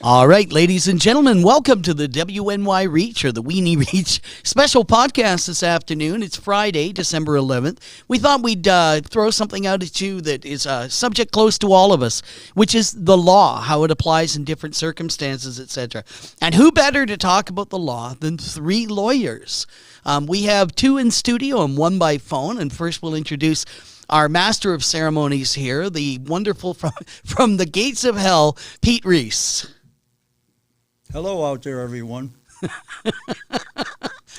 All right, ladies and gentlemen, welcome to the WNY Reach, or the Weenie Reach, special podcast this afternoon. It's Friday, December 11th. We thought we'd throw something out at you that is a subject close to all of us, which is the law, how it applies in different circumstances, etc. And who better to talk about the law than three lawyers? We have two in studio and one by phone, and first we'll introduce our master of ceremonies here, the wonderful from the gates of hell, Pete Reese. Hello out there, everyone.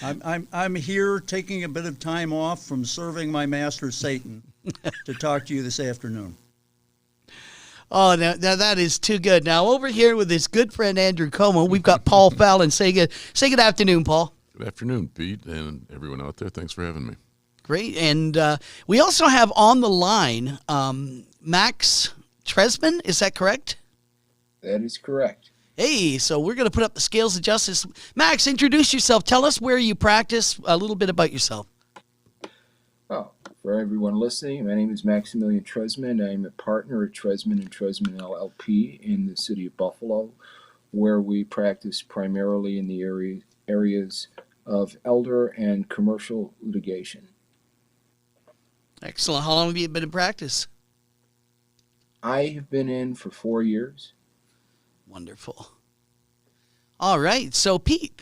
I'm here taking a bit of time off from serving my master Satan to talk to you this afternoon. Oh, now that is too good. Now over here with his good friend Andrew Como, we've got Paul Fallon. Say good afternoon, Paul. Good afternoon, Pete, and everyone out there. Thanks for having me. Great, and we also have on the line Max Tresman. Is that correct? That is correct. Hey, so we're going to put up the scales of justice. Max, introduce yourself. Tell us where you practice, a little bit about yourself. Oh, for everyone listening, my name is Maximilian Tresman. I'm a partner at Tresman & Tresman LLP in the city of Buffalo, where we practice primarily in the areas of elder and commercial litigation. Excellent. How long have you been in practice? I have been in for 4 years. Wonderful. All right. So, Pete,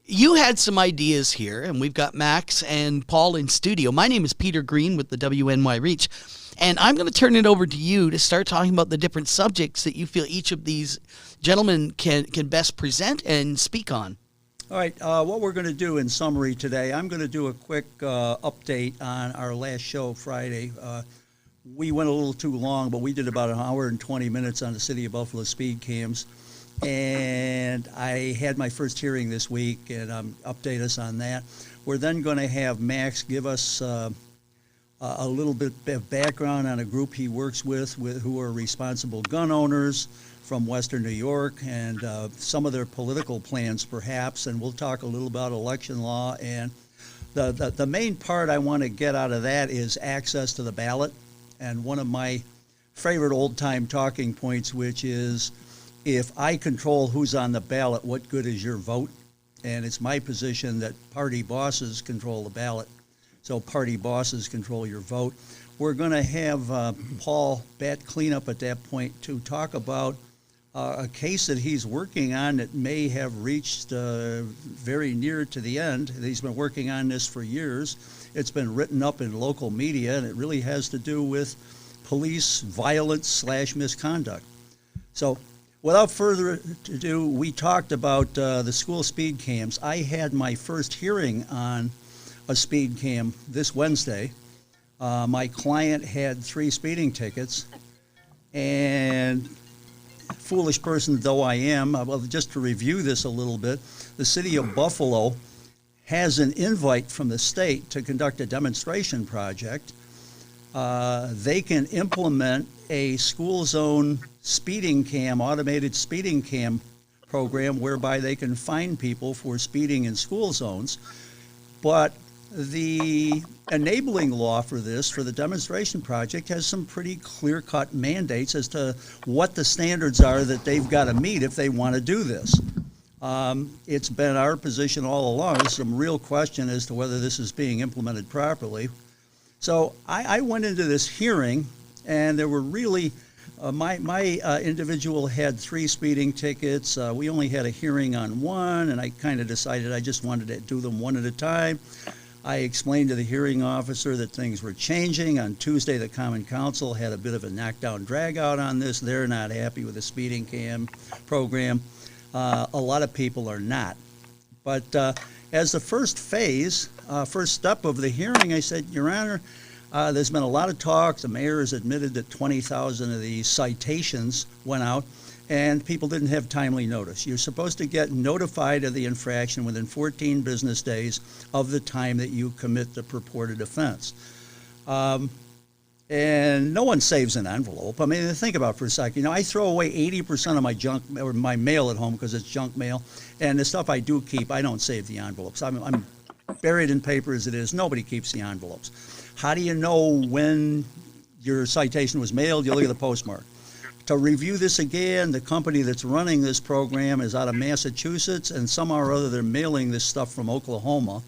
you had some ideas here, and we've got Max and Paul in studio. My name is Peter Green with the WNY Reach, and I'm going to turn it over to you to start talking about the different subjects that you feel each of these gentlemen can best present and speak on. All right, what we're going to do in summary today, I'm going to do a quick update on our last show Friday. We went a little too long, but we did about an hour and 20 minutes on the City of Buffalo speed cams. And I had my first hearing this week, and update us on that. We're then going to have Max give us a little bit of background on a group he works with who are responsible gun owners from Western New York, and some of their political plans perhaps. And we'll talk a little about election law. And the main part I want to get out of that is access to the ballot. And one of my favorite old-time talking points, which is, if I control who's on the ballot, what good is your vote? And it's my position that party bosses control the ballot, so party bosses control your vote. We're going to have Paul Bat Cleanup at that point to talk about a case that he's working on that may have reached very near to the end. He's been working on this for years. It's been written up in local media, and it really has to do with police violence / misconduct. So without further ado, we talked about the school speed cams. I had my first hearing on a speed cam this Wednesday. My client had 3 speeding tickets, and foolish person though I am, well, just to review this a little bit, the city of Buffalo has an invite from the state to conduct a demonstration project. They can implement a school zone speeding cam, automated speeding cam program whereby they can fine people for speeding in school zones. But the enabling law for this, for the demonstration project, has some pretty clear-cut mandates as to what the standards are that they've got to meet if they want to do this. It's been our position all along. There's some real question as to whether this is being implemented properly. So I went into this hearing, and there were really, my individual had 3 speeding tickets. We only had a hearing on 1, and I kind of decided I just wanted to do them one at a time. I explained to the hearing officer that things were changing. On Tuesday, the Common Council had a bit of a knockdown drag-out on this. They're not happy with the speeding cam program. A lot of people are not. But as the first phase, first step of the hearing, I said, Your Honor, there's been a lot of talk. The mayor has admitted that 20,000 of these citations went out, and people didn't have timely notice. You're supposed to get notified of the infraction within 14 business days of the time that you commit the purported offense. And no one saves an envelope. I mean, think about it for a second. You know, I throw away 80% of my junk or my mail at home because it's junk mail, and the stuff I do keep, I don't save the envelopes. I'm buried in paper as it is. Nobody keeps the envelopes. How do you know when your citation was mailed? You look at the postmark. To review this again, the company that's running this program is out of Massachusetts, and somehow or other they're mailing this stuff from Oklahoma.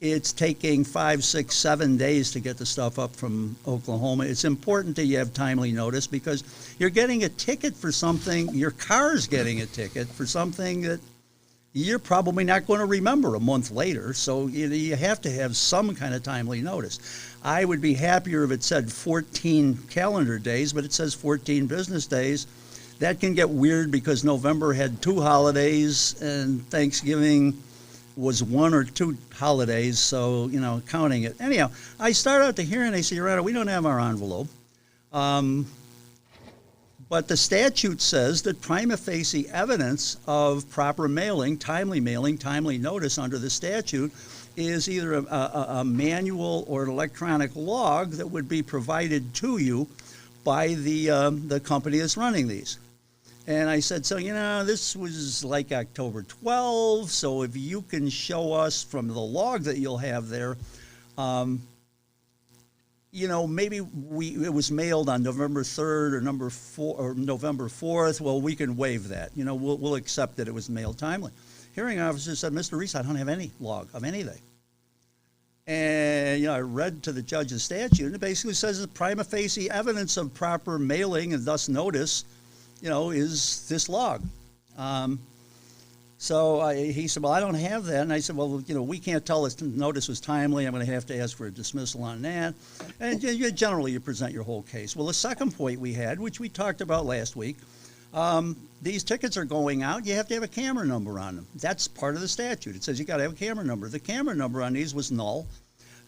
It's taking 5, 6, 7 days to get the stuff up from Oklahoma. It's important that you have timely notice because you're getting a ticket for something, your car's getting a ticket for something that you're probably not going to remember a month later, so you have to have some kind of timely notice. I would be happier if it said 14 calendar days, but it says 14 business days. That can get weird because November had 2 holidays and Thanksgiving was 1 or 2 holidays, so, counting it. Anyhow, I start out the hearing, I say, Your Honor, we don't have our envelope. But the statute says that prima facie evidence of proper mailing, timely notice under the statute is either a manual or an electronic log that would be provided to you by the company that's running these. And I said, so, this was like October 12, so if you can show us from the log that you'll have there, maybe it was mailed on November 3rd or November 4th. Well, we can waive that. We'll accept that it was mailed timely. Hearing officer said, Mr. Reese, I don't have any log of anything. And, I read to the judge the statute, and it basically says the prima facie evidence of proper mailing and thus notice, is this log. So he said, well, I don't have that. And I said, well, we can't tell if the notice was timely. I'm going to have to ask for a dismissal on that. And generally, you present your whole case. Well, the second point we had, which we talked about last week, these tickets are going out. You have to have a camera number on them. That's part of the statute. It says you got to have a camera number. The camera number on these was null.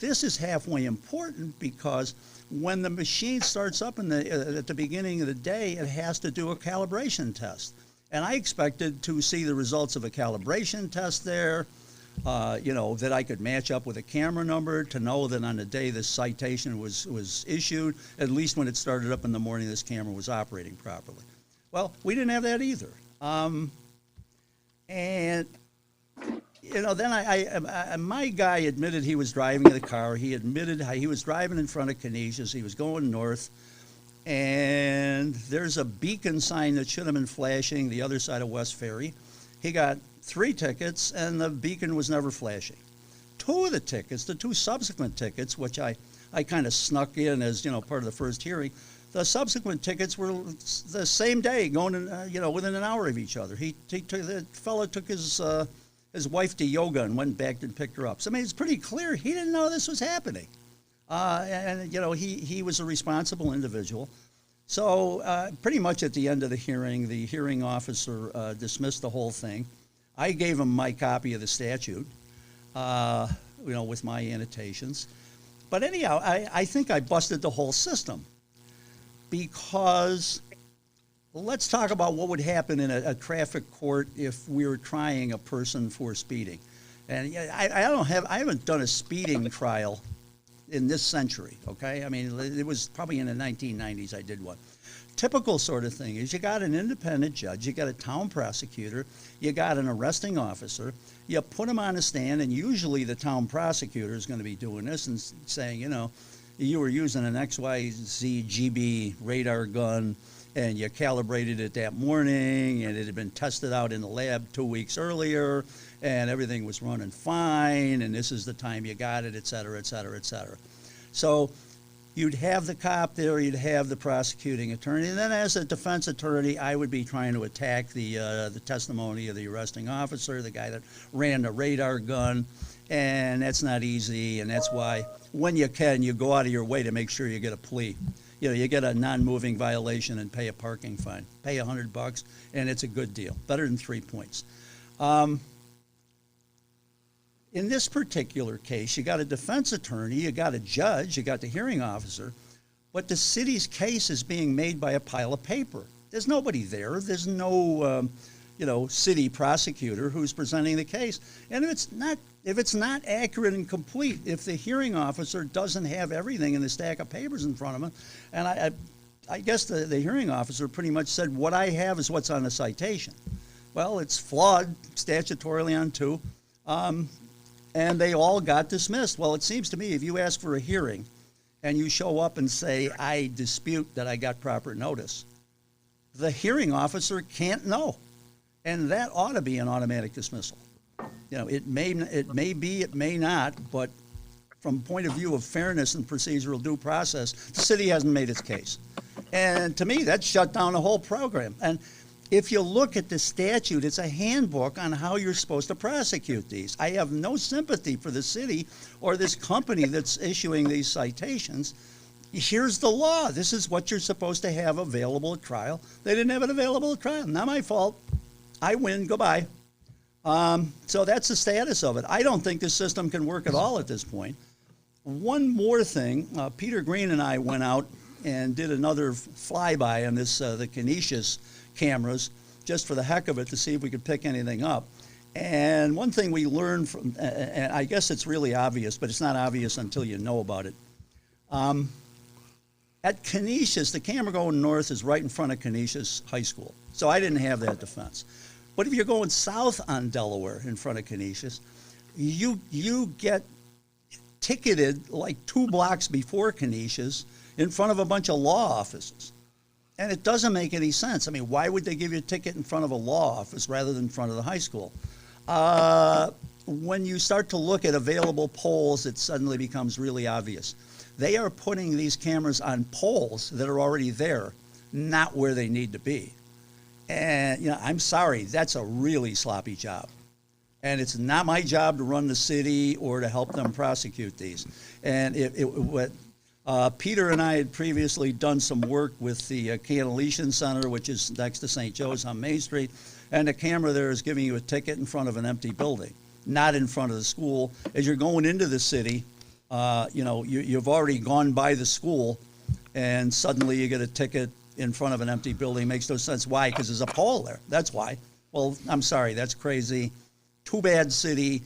This is halfway important because when the machine starts up at the beginning of the day, it has to do a calibration test. And I expected to see the results of a calibration test there, that I could match up with a camera number to know that on the day this citation was issued, at least when it started up in the morning, this camera was operating properly. Well, we didn't have that either. Then my guy admitted he was driving the car. He admitted he was driving in front of Canisius. He was going north. And there's a beacon sign that should have been flashing the other side of West Ferry. He got 3 tickets, and the beacon was never flashing. 2 of the tickets, the 2 subsequent tickets, which I kind of snuck in as, part of the first hearing, the subsequent tickets were the same day, going in, within an hour of each other. The fellow took his wife to yoga and went back and picked her up. So, it's pretty clear he didn't know this was happening. He was a responsible individual. So pretty much at the end of the hearing officer dismissed the whole thing. I gave him my copy of the statute, with my annotations. But anyhow, I think I busted the whole system because let's talk about what would happen in a traffic court if we were trying a person for speeding. And I haven't done a speeding trial in this century, okay? It was probably in the 1990s I did one. Typical sort of thing is you got an independent judge, you got a town prosecutor, you got an arresting officer, you put them on a stand, and usually the town prosecutor is going to be doing this and saying, you were using an XYZ GB radar gun, and you calibrated it that morning, and it had been tested out in the lab 2 weeks earlier, and everything was running fine, and this is the time you got it, et cetera, et cetera, et cetera. So you'd have the cop there, you'd have the prosecuting attorney, and then as a defense attorney, I would be trying to attack the testimony of the arresting officer, the guy that ran the radar gun, and that's not easy, and that's why when you can, you go out of your way to make sure you get a plea. You get a non-moving violation and pay a parking fine. Pay $100, and it's a good deal. Better than 3 points. In this particular case, you got a defense attorney, you got a judge, you got the hearing officer, but the city's case is being made by a pile of paper. There's nobody there. There's no, city prosecutor who's presenting the case. And if it's not accurate and complete, if the hearing officer doesn't have everything in the stack of papers in front of him, and I guess the hearing officer pretty much said, what I have is what's on the citation. Well, it's flawed statutorily on 2, and they all got dismissed. Well, it seems to me if you ask for a hearing and you show up and say, I dispute that I got proper notice, the hearing officer can't know. And that ought to be an automatic dismissal. It may be, it may not, but from point of view of fairness and procedural due process, the city hasn't made its case. And to me, that shut down the whole program. And if you look at the statute, it's a handbook on how you're supposed to prosecute these. I have no sympathy for the city or this company that's issuing these citations. Here's the law. This is what you're supposed to have available at trial. They didn't have it available at trial. Not my fault. I win. Goodbye. So that's the status of it. I don't think this system can work at all at this point. One more thing. Peter Green and I went out and did another flyby on this the Canisius cameras, just for the heck of it, to see if we could pick anything up. And one thing we learned from, and I guess it's really obvious, but it's not obvious until you know about it. At Canisius, the camera going north is right in front of Canisius High School. So I didn't have that defense. But if you're going south on Delaware in front of Canisius, you get ticketed like 2 blocks before Canisius in front of a bunch of law offices. And it doesn't make any sense. I mean, why would they give you a ticket in front of a law office rather than in front of the high school? When you start to look at available polls, it suddenly becomes really obvious. They are putting these cameras on poles that are already there, not where they need to be. And, I'm sorry, that's a really sloppy job. And it's not my job to run the city or to help them prosecute these. And Peter and I had previously done some work with the Canaletian Center, which is next to St. Joe's on Main Street, and the camera there is giving you a ticket in front of an empty building, not in front of the school. As you're going into the city, you've already gone by the school, and suddenly you get a ticket in front of an empty building. Makes no sense. Why? Because there's a pole there. That's why. Well, I'm sorry, that's crazy. Too bad, city.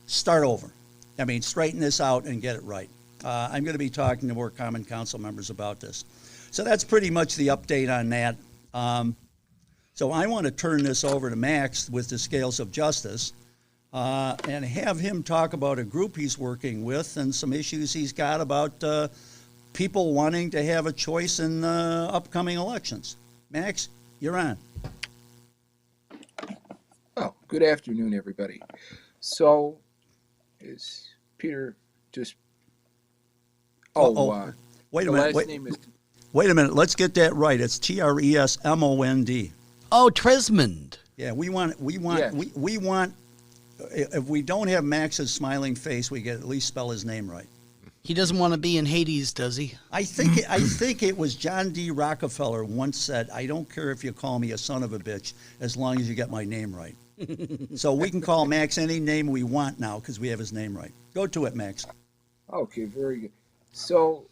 Start over. I mean, straighten this out and get it right. I'm going to be talking to more common council members about this. So that's pretty much the update on that. So I want to turn this over to Max with the Scales of Justice and have him talk about a group he's working with and some issues he's got about people wanting to have a choice in upcoming elections. Max, you're on. Oh, good afternoon, everybody. So, is Peter just... Wait a minute. Wait a minute. Let's get that right. It's Tresmond. Oh, Tresmond. Yeah, we want. Yes. We want. If we don't have Max's smiling face, we get at least spell his name right. He doesn't want to be in Hades, does he? I think it was John D. Rockefeller once said, "I don't care if you call me a son of a bitch, as long as you get my name right." So we can call Max any name we want now because we have his name right. Go to it, Max. Okay, very good. So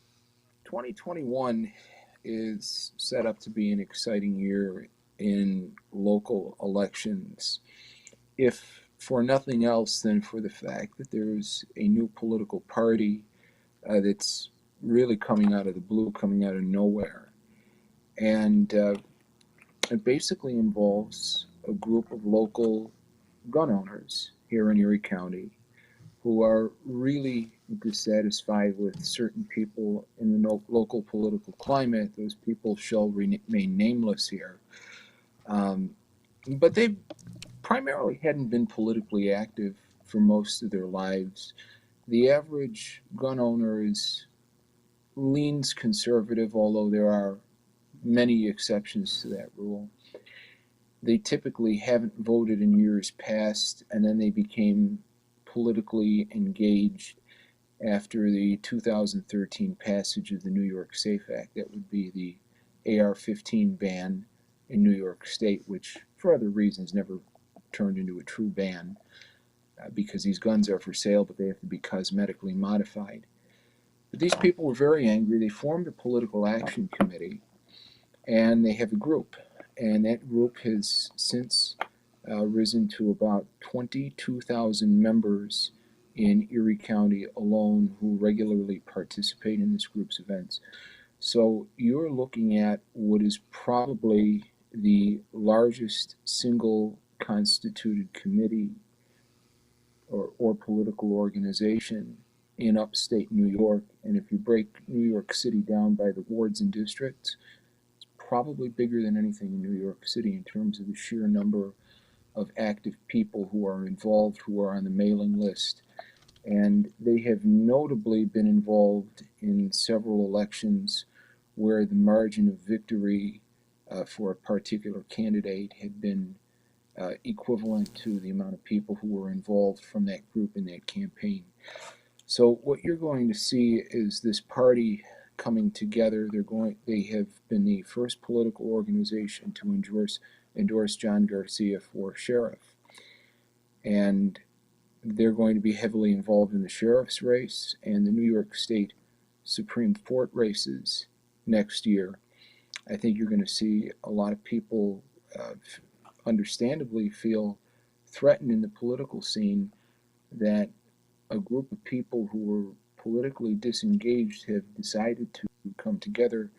2021 is set up to be an exciting year in local elections, if for nothing else than for the fact that there's a new political party that's really coming out of the blue, coming out of nowhere. And it basically involves a group of local gun owners here in Erie County who are really dissatisfied with certain people in the local political climate. Those people shall remain nameless here. But they primarily hadn't been politically active for most of their lives. The average gun owner leans conservative, although there are many exceptions to that rule. They typically haven't voted in years past, and then they became politically engaged after the 2013 passage of the New York SAFE Act. That would be the AR-15 ban in New York State, which for other reasons never turned into a true ban because these guns are for sale, but they have to be cosmetically modified. But these people were very angry. They formed a political action committee, and they have a group. And that group has since risen to about 22,000 members in Erie County alone who regularly participate in this group's events. So you're looking at what is probably the largest single constituted committee or political organization in upstate New York. And if you break New York City down by the wards and districts, it's probably bigger than anything in New York City in terms of the sheer number of active people who are involved, who are on the mailing list. And they have notably been involved in several elections where the margin of victory for a particular candidate had been equivalent to the amount of people who were involved from that group in that campaign. So what you're going to see is this party coming together. They have been the first political organization to endorse John Garcia for sheriff. And they're going to be heavily involved in the sheriff's race and the New York State Supreme Court races next year. I think you're going to see a lot of people understandably feel threatened in the political scene that a group of people who were politically disengaged have decided to come together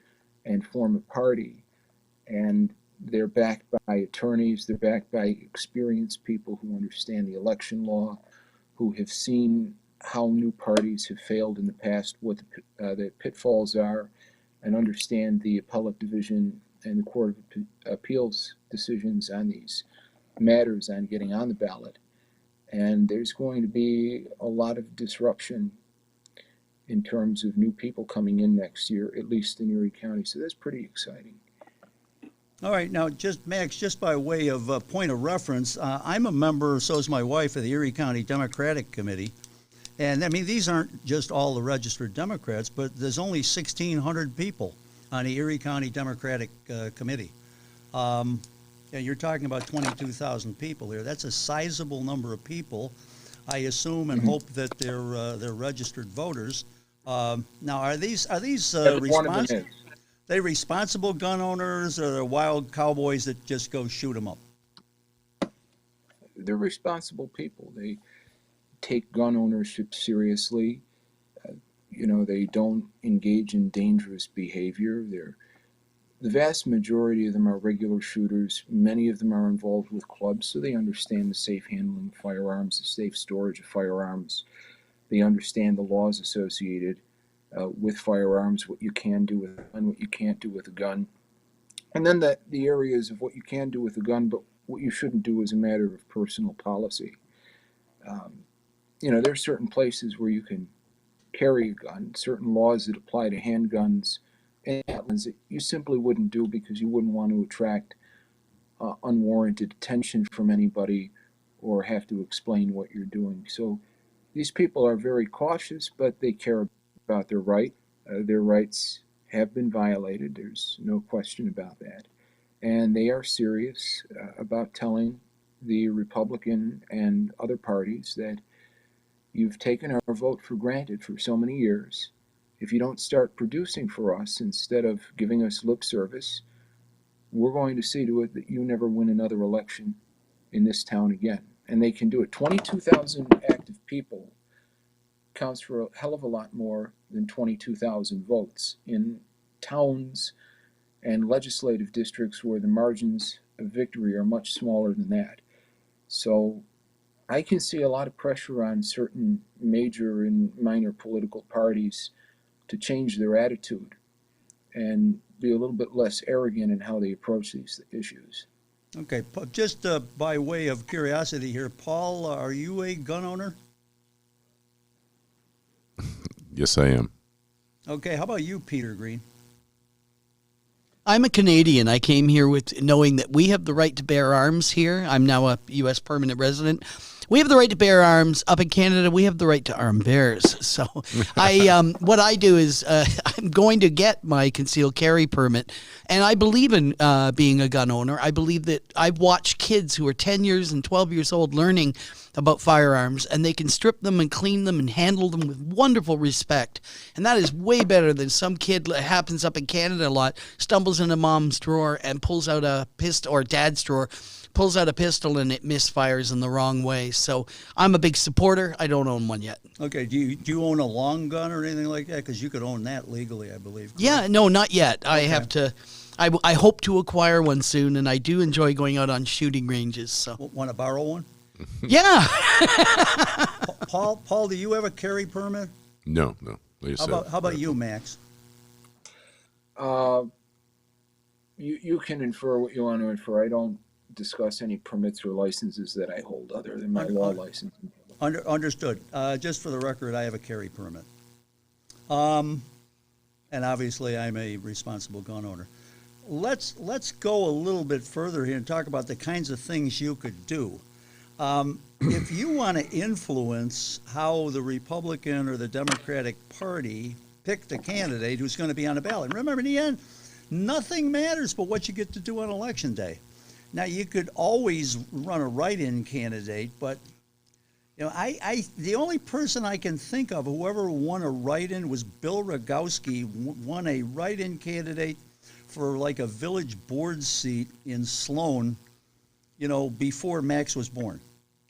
and form a party. And they're backed by attorneys, they're backed by experienced people who understand the election law, who have seen how new parties have failed in the past, what the pitfalls are, and understand the appellate division and the Court of Appeals decisions on these matters on getting on the ballot. And there's going to be a lot of disruption in terms of new people coming in next year, at least in Erie County. So that's pretty exciting. All right, now, Max, just by way of point of reference, I'm a member, so is my wife, of the Erie County Democratic Committee. And, I mean, these aren't just all the registered Democrats, but there's only 1,600 people on the Erie County Democratic Committee. Yeah, you're talking about 22,000 people here. That's a sizable number of people. I assume and hope that they're registered voters. Now, are these responsible? They responsible gun owners, or they're wild cowboys that just go shoot them up? They're responsible people. They take gun ownership seriously. They don't engage in dangerous behavior. The vast majority of them are regular shooters. Many of them are involved with clubs, so they understand the safe handling of firearms, the safe storage of firearms. They understand the laws associated with firearms, what you can do with a gun, what you can't do with a gun. And then the areas of what you can do with a gun, but what you shouldn't do is a matter of personal policy. There are certain places where you can carry a gun, certain laws that apply to handguns and guns that you simply wouldn't do because you wouldn't want to attract unwarranted attention from anybody or have to explain what you're doing. So these people are very cautious, but they care about their right. Their rights have been violated. There's no question about that. And they are serious about telling the Republican and other parties that you've taken our vote for granted for so many years. If you don't start producing for us instead of giving us lip service, we're going to see to it that you never win another election in this town again. And they can do it. 22,000 active people counts for a hell of a lot more than 22,000 votes in towns and legislative districts where the margins of victory are much smaller than that. So I can see a lot of pressure on certain major and minor political parties to change their attitude and be a little bit less arrogant in how they approach these issues. Okay, just by way of curiosity here, Paul, are you a gun owner? Yes, I am. Okay, how about you, Peter Green? I'm a Canadian. I came here with knowing that we have the right to bear arms here. I'm now a U.S. permanent resident. We have the right to bear arms. Up in Canada, we have the right to arm bears. So what I do is I'm going to get my concealed carry permit, and I believe in being a gun owner. I believe that I've watched kids who are 10 years and 12 years old learning about firearms, and they can strip them and clean them and handle them with wonderful respect. And that is way better than some kid, that happens up in Canada a lot, stumbles into mom's drawer and pulls out a pistol, or dad's drawer, pulls out a pistol and it misfires in the wrong way. So I'm a big supporter. I don't own one yet. Okay, do you own a long gun or anything like that? Because you could own that legally, I believe. Correct? Yeah, no, not yet. I have to. I hope to acquire one soon, and I do enjoy going out on shooting ranges. So Want to borrow one? Yeah. Paul, do you have a carry permit? No. Like I said, How about you, Max? You can infer what you want to infer. I don't discuss any permits or licenses that I hold other than my Un- law un- license. Understood. Just for the record, I have a carry permit. And obviously, I'm a responsible gun owner. Let's go a little bit further here and talk about the kinds of things you could do. If you want to influence how the Republican or the Democratic Party pick the candidate who's going to be on the ballot, remember, in the end, nothing matters but what you get to do on Election Day. Now, you could always run a write-in candidate, but the only person I can think of who ever won a write-in was Bill Rogowski, won a write-in candidate for like a village board seat in Sloan, before Max was born.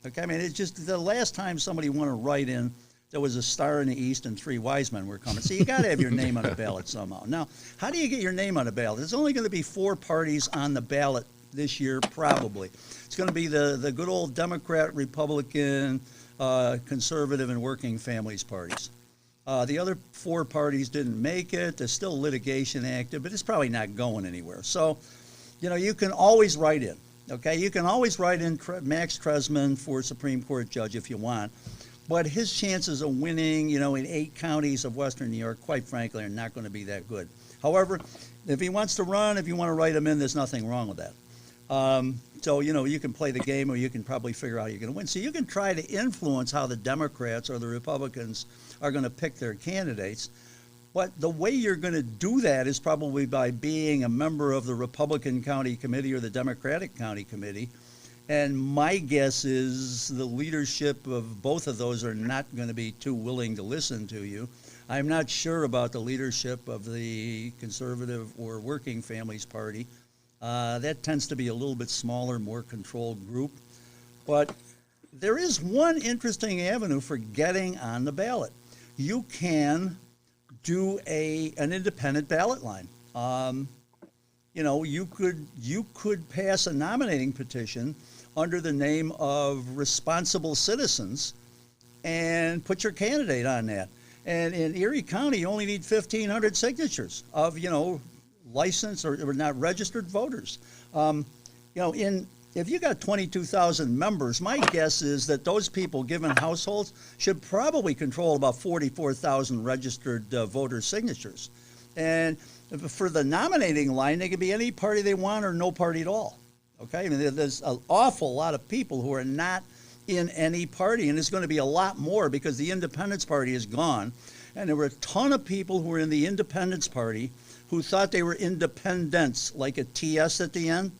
Okay, I mean, it's just the last time somebody won a write-in, there was a star in the east and three wise men were coming. So you got to have your name on the ballot somehow. Now, how do you get your name on the ballot? There's only going to be 4 parties on the ballot this year, probably. It's going to be the good old Democrat, Republican, conservative, and working families parties. The other 4 parties didn't make it. There's still litigation active, but it's probably not going anywhere. So, you can always write in. Okay, you can always write in Max Tresman for Supreme Court judge if you want, but his chances of winning, in 8 counties of Western New York, quite frankly, are not going to be that good. However, if he wants to run, if you want to write him in, there's nothing wrong with that. So, you can play the game, or you can probably figure out you're going to win. So you can try to influence how the Democrats or the Republicans are going to pick their candidates. But the way you're going to do that is probably by being a member of the Republican County Committee or the Democratic County Committee. And my guess is the leadership of both of those are not going to be too willing to listen to you. I'm not sure about the leadership of the Conservative or Working Families Party. That tends to be a little bit smaller, more controlled group. But there is one interesting avenue for getting on the ballot. You can do an independent ballot line. You could pass a nominating petition under the name of Responsible Citizens and put your candidate on that. And in Erie County, you only need 1,500 signatures of licensed or not registered voters. If you got 22,000 members, my guess is that those people, given households, should probably control about 44,000 registered voter signatures. And for the nominating line, they can be any party they want or no party at all. Okay, I mean, there's an awful lot of people who are not in any party, and there's going to be a lot more because the Independence Party is gone. And there were a ton of people who were in the Independence Party who thought they were independents, like a TS at the end.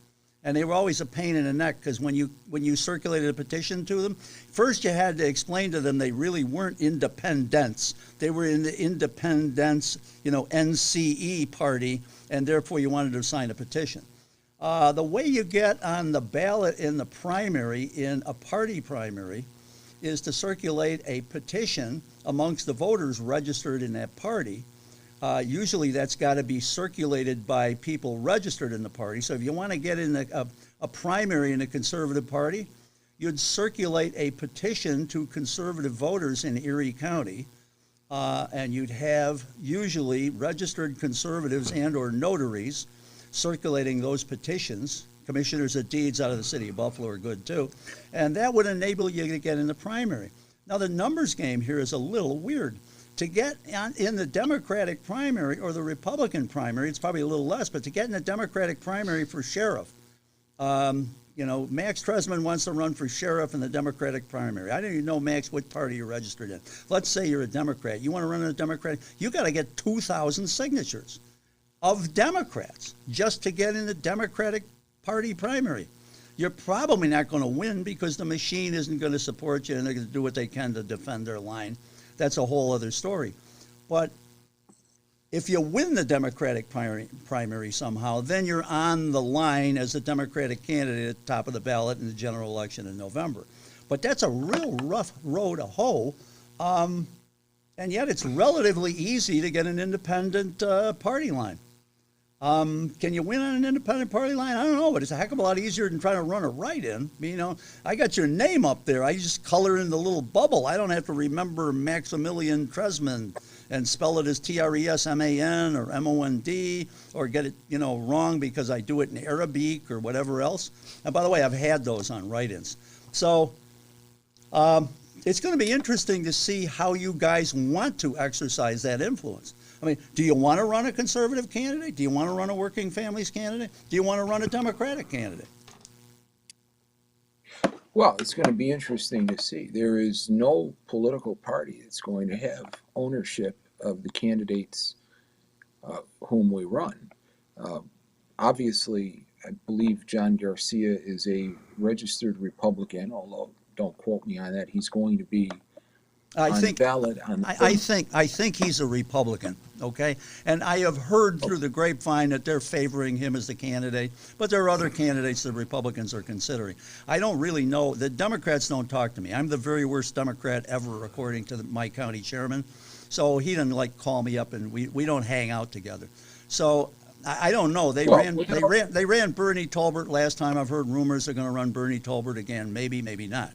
And they were always a pain in the neck because when you circulated a petition to them, first you had to explain to them they really weren't independents. They were in the Independence, NCE party, and therefore you wanted to sign a petition. The way you get on the ballot in the primary, in a party primary, is to circulate a petition amongst the voters registered in that party. Usually that's got to be circulated by people registered in the party. So if you want to get in a primary in the Conservative Party, you'd circulate a petition to conservative voters in Erie County, and you'd have usually registered conservatives and or notaries circulating those petitions. Commissioners of deeds out of the city of Buffalo are good too. And that would enable you to get in the primary. Now the numbers game here is a little weird. To get in the Democratic primary or the Republican primary, it's probably a little less, but to get in the Democratic primary for sheriff, Max Tresman wants to run for sheriff in the Democratic primary. I don't even know, Max, what party you're registered in. Let's say you're a Democrat. You want to run in a Democratic, you got to get 2,000 signatures of Democrats just to get in the Democratic Party primary. You're probably not going to win because the machine isn't going to support you and they're going to do what they can to defend their line. That's a whole other story. But if you win the Democratic primary somehow, then you're on the line as a Democratic candidate at the top of the ballot in the general election in November. But that's a real rough road to hoe. And yet it's relatively easy to get an independent party line. Can you win on an independent party line? I don't know, but it's a heck of a lot easier than trying to run a write-in. I got your name up there. I just color in the little bubble. I don't have to remember Maximilian Tresman, and spell it as Tresman or Mond, or get it, wrong because I do it in Arabic or whatever else. And by the way, I've had those on write-ins. So it's going to be interesting to see how you guys want to exercise that influence. I mean, do you want to run a conservative candidate? Do you want to run a working families candidate? Do you want to run a Democratic candidate? Well, it's going to be interesting to see. There is no political party that's going to have ownership of the candidates whom we run. Obviously, I believe John Garcia is a registered Republican, although don't quote me on that. He's going to be on the ballot. I think he's a Republican, okay? And I have heard through the grapevine that they're favoring him as the candidate, but there are other candidates the Republicans are considering. I don't really know. The Democrats don't talk to me. I'm the very worst Democrat ever, according to my county chairman. So he doesn't call me up, and we don't hang out together. So I don't know. They ran Bernie Tolbert last time. I've heard rumors they're going to run Bernie Tolbert again. Maybe, maybe not.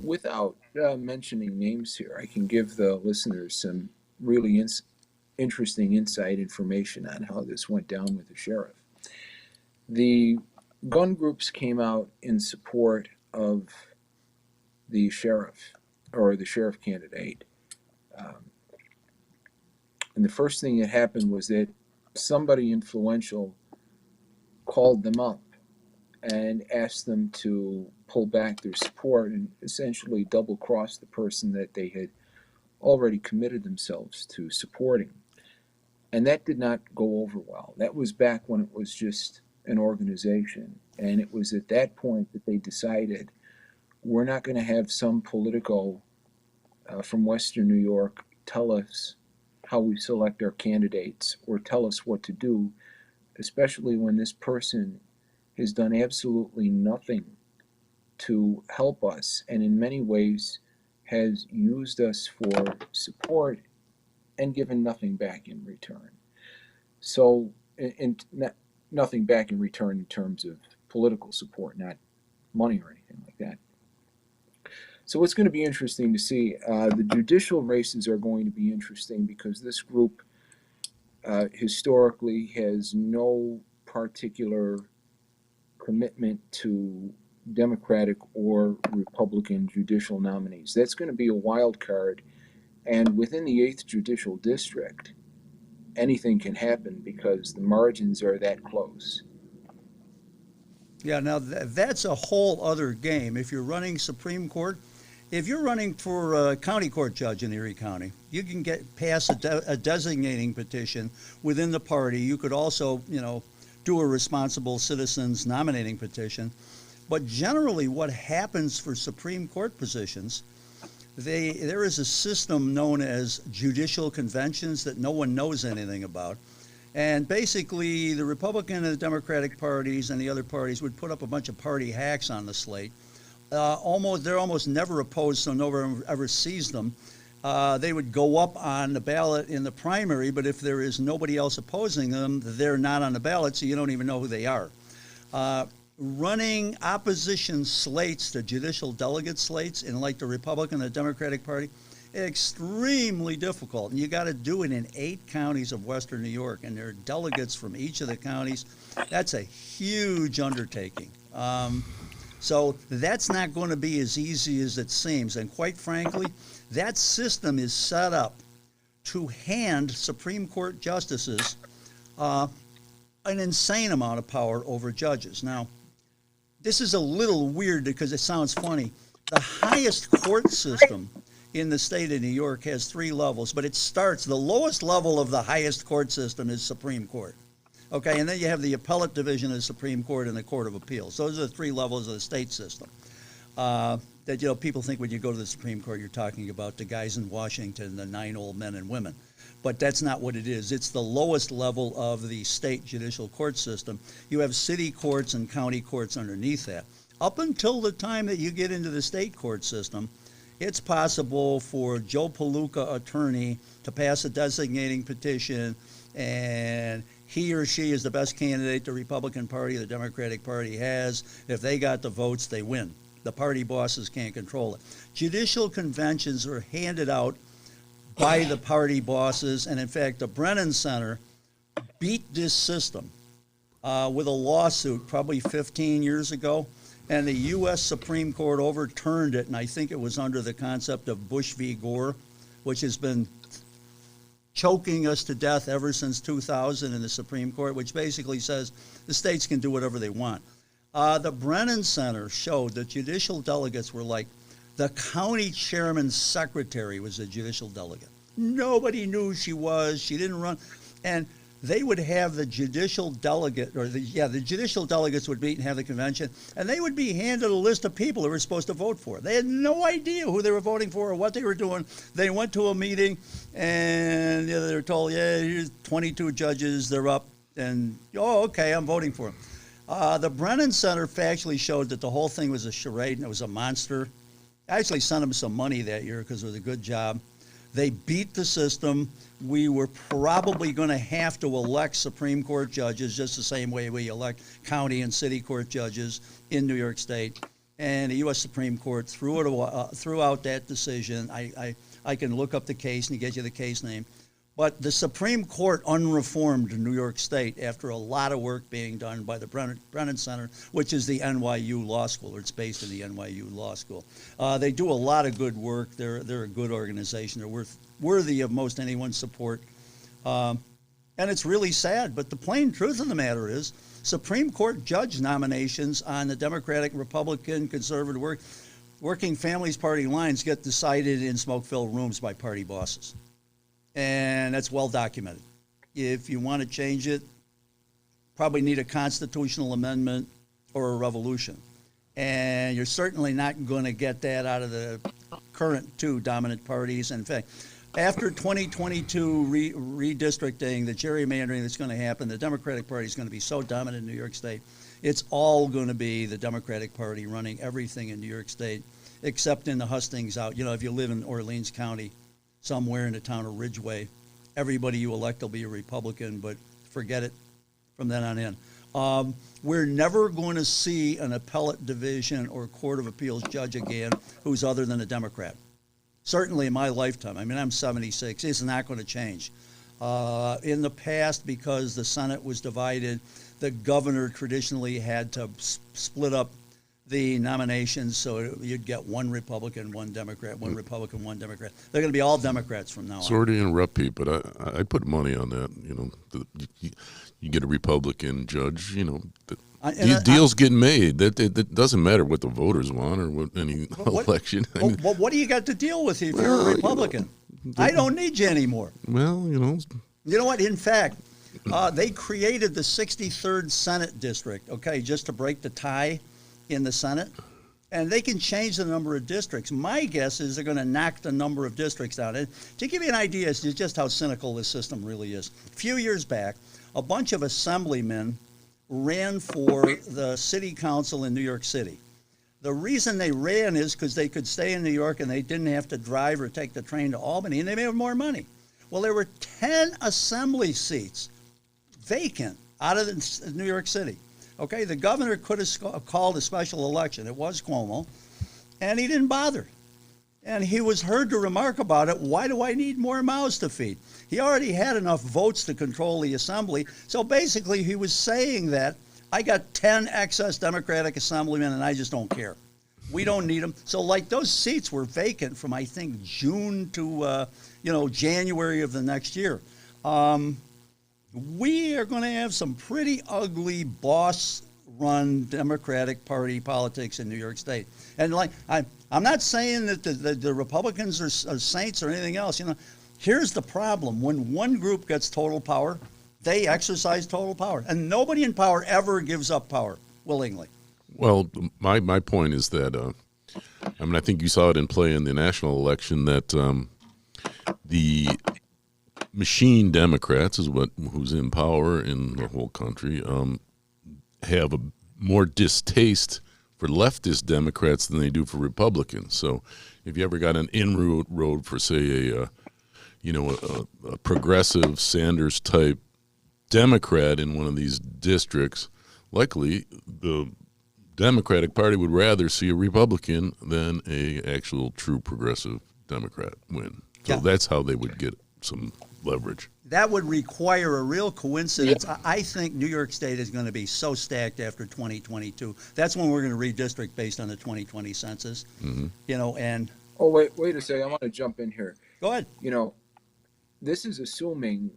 Without mentioning names here, I can give the listeners some really interesting inside information on how this went down with the sheriff. The gun groups came out in support of the sheriff, or the sheriff candidate. And the first thing that happened was that somebody influential called them up and asked them to pull back their support and essentially double-cross the person that they had already committed themselves to supporting. And that did not go over well. That was back when it was just an organization. And it was at that point that they decided, we're not going to have some politico from Western New York tell us how we select our candidates or tell us what to do, especially when this person has done absolutely nothing to help us, and in many ways has used us for support and given nothing back in return. So, nothing back in return in terms of political support, not money or anything like that. So it's going to be interesting to see. The judicial races are going to be interesting because this group historically has no particular commitment to Democratic or Republican judicial nominees. That's going to be a wild card. And within the 8th Judicial District, anything can happen because the margins are that close. Yeah, now that's a whole other game. If you're running Supreme Court, if you're running for a county court judge in Erie County, you can pass a designating petition within the party. You could also, do a responsible citizens nominating petition. But generally what happens for Supreme Court positions, there is a system known as Judicial Conventions that no one knows anything about. And basically the Republican and the Democratic parties and the other parties would put up a bunch of party hacks on the slate. They're almost never opposed, so no one ever sees them. They would go up on the ballot in the primary, but if there is nobody else opposing them, they're not on the ballot, so you don't even know who they are. Running opposition slates to judicial delegate slates in like the Republican and the Democratic Party, extremely difficult. And you got to do it in 8 counties of Western New York, and there are delegates from each of the counties. That's a huge undertaking. So that's not going to be as easy as it seems. And quite frankly, that system is set up to hand Supreme Court justices an insane amount of power over judges. Now, this is a little weird because it sounds funny. The highest court system in the state of New York has 3 levels, but the lowest level of the highest court system is Supreme Court. Okay, and then you have the appellate division of the Supreme Court and the Court of Appeals. Those are the 3 levels of the state system. That people think when you go to the Supreme Court, you're talking about the guys in Washington, the 9 old men and women. But that's not what it is. It's the lowest level of the state judicial court system. You have city courts and county courts underneath that. Up until the time that you get into the state court system, it's possible for Joe Palooka, attorney, to pass a designating petition, and he or she is the best candidate the Republican Party or the Democratic Party has. If they got the votes, they win. The party bosses can't control it. Judicial conventions are handed out by the party bosses. And in fact, the Brennan Center beat this system with a lawsuit probably 15 years ago. And the U.S. Supreme Court overturned it, and I think it was under the concept of Bush v. Gore, which has been choking us to death ever since 2000 in the Supreme Court, which basically says the states can do whatever they want. The Brennan Center showed that judicial delegates were like the county chairman's secretary was a judicial delegate. Nobody knew she was. She didn't run. And they would have the judicial delegate, the judicial delegates would meet and have the convention, and they would be handed a list of people who were supposed to vote for. They had no idea who they were voting for or what they were doing. They went to a meeting, and they were told, here's 22 judges, they're up, and, okay, I'm voting for them. The Brennan Center factually showed that the whole thing was a charade, and it was a monster. I actually sent them some money that year because it was a good job. They beat the system. We were probably going to have to elect Supreme Court judges just the same way we elect county and city court judges in New York State. And the U.S. Supreme Court threw out that decision. I can look up the case and get you the case name. But the Supreme Court unreformed New York State after a lot of work being done by the Brennan Center, which is the NYU Law School, or it's based in the NYU Law School. They do a lot of good work. They're a good organization. They're worthy of most anyone's support. And it's really sad, but the plain truth of the matter is Supreme Court judge nominations on the Democratic, Republican, Conservative, Working Families Party lines get decided in smoke-filled rooms by party bosses. And that's well documented. If you want to change it, probably need a constitutional amendment or a revolution. And you're certainly not going to get that out of the current two dominant parties. In fact, after 2022 redistricting, the gerrymandering that's going to happen, the Democratic Party is going to be so dominant in New York State, it's all going to be the Democratic Party running everything in New York State, except in the hustings out. If you live in Orleans County, somewhere in the town of Ridgeway, everybody you elect will be a Republican, but forget it from then on in. We're never going to see an appellate division or court of appeals judge again who's other than a Democrat. Certainly in my lifetime. I'm 76. It's not going to change. In the past, because the Senate was divided, the governor traditionally had to split up the nominations, so you'd get one Republican, one Democrat, one Republican, one Democrat. They're going to be all Democrats from now on. Sorry to interrupt, Pete, but I put money on that. You get a Republican judge. Deals get made. That doesn't matter what the voters want or what any election. What do you got to deal with if you're a Republican? I don't need you anymore. Well, You know what? In fact, they created the 63rd Senate district, just to break the tie in the Senate, and they can change the number of districts. My guess is they're going to knock the number of districts down. And to give you an idea as to just how cynical this system really is, a few years back, a bunch of assemblymen ran for the city council in New York City. The reason they ran is because they could stay in New York and they didn't have to drive or take the train to Albany, and they made more money. Well, there were 10 assembly seats vacant out of New York City. The governor could have called a special election. It was Cuomo, and he didn't bother. And he was heard to remark about it, why do I need more mouths to feed? He already had enough votes to control the assembly. So basically he was saying that I got 10 excess Democratic assemblymen and I just don't care. We don't need them. So those seats were vacant from, I think, June to, January of the next year. We are going to have some pretty ugly boss-run Democratic Party politics in New York State. And I'm not saying that the Republicans are saints or anything else. Here's the problem. When one group gets total power, they exercise total power. And nobody in power ever gives up power willingly. Well, my point is that, I think you saw it in play in the national election that the machine Democrats is who's in power in the whole country have a more distaste for leftist Democrats than they do for Republicans. So if you ever got an inroad for, say, a progressive Sanders type Democrat in one of these districts, likely the Democratic Party would rather see a Republican than a actual true progressive Democrat win. So Yeah. that's how they would get some leverage. That would require a real coincidence. I think New York State is going to be so stacked after 2022. That's when we're going to redistrict based on the 2020 census. Mm-hmm. And Oh, wait a second. I want to jump in here. go ahead. This is assuming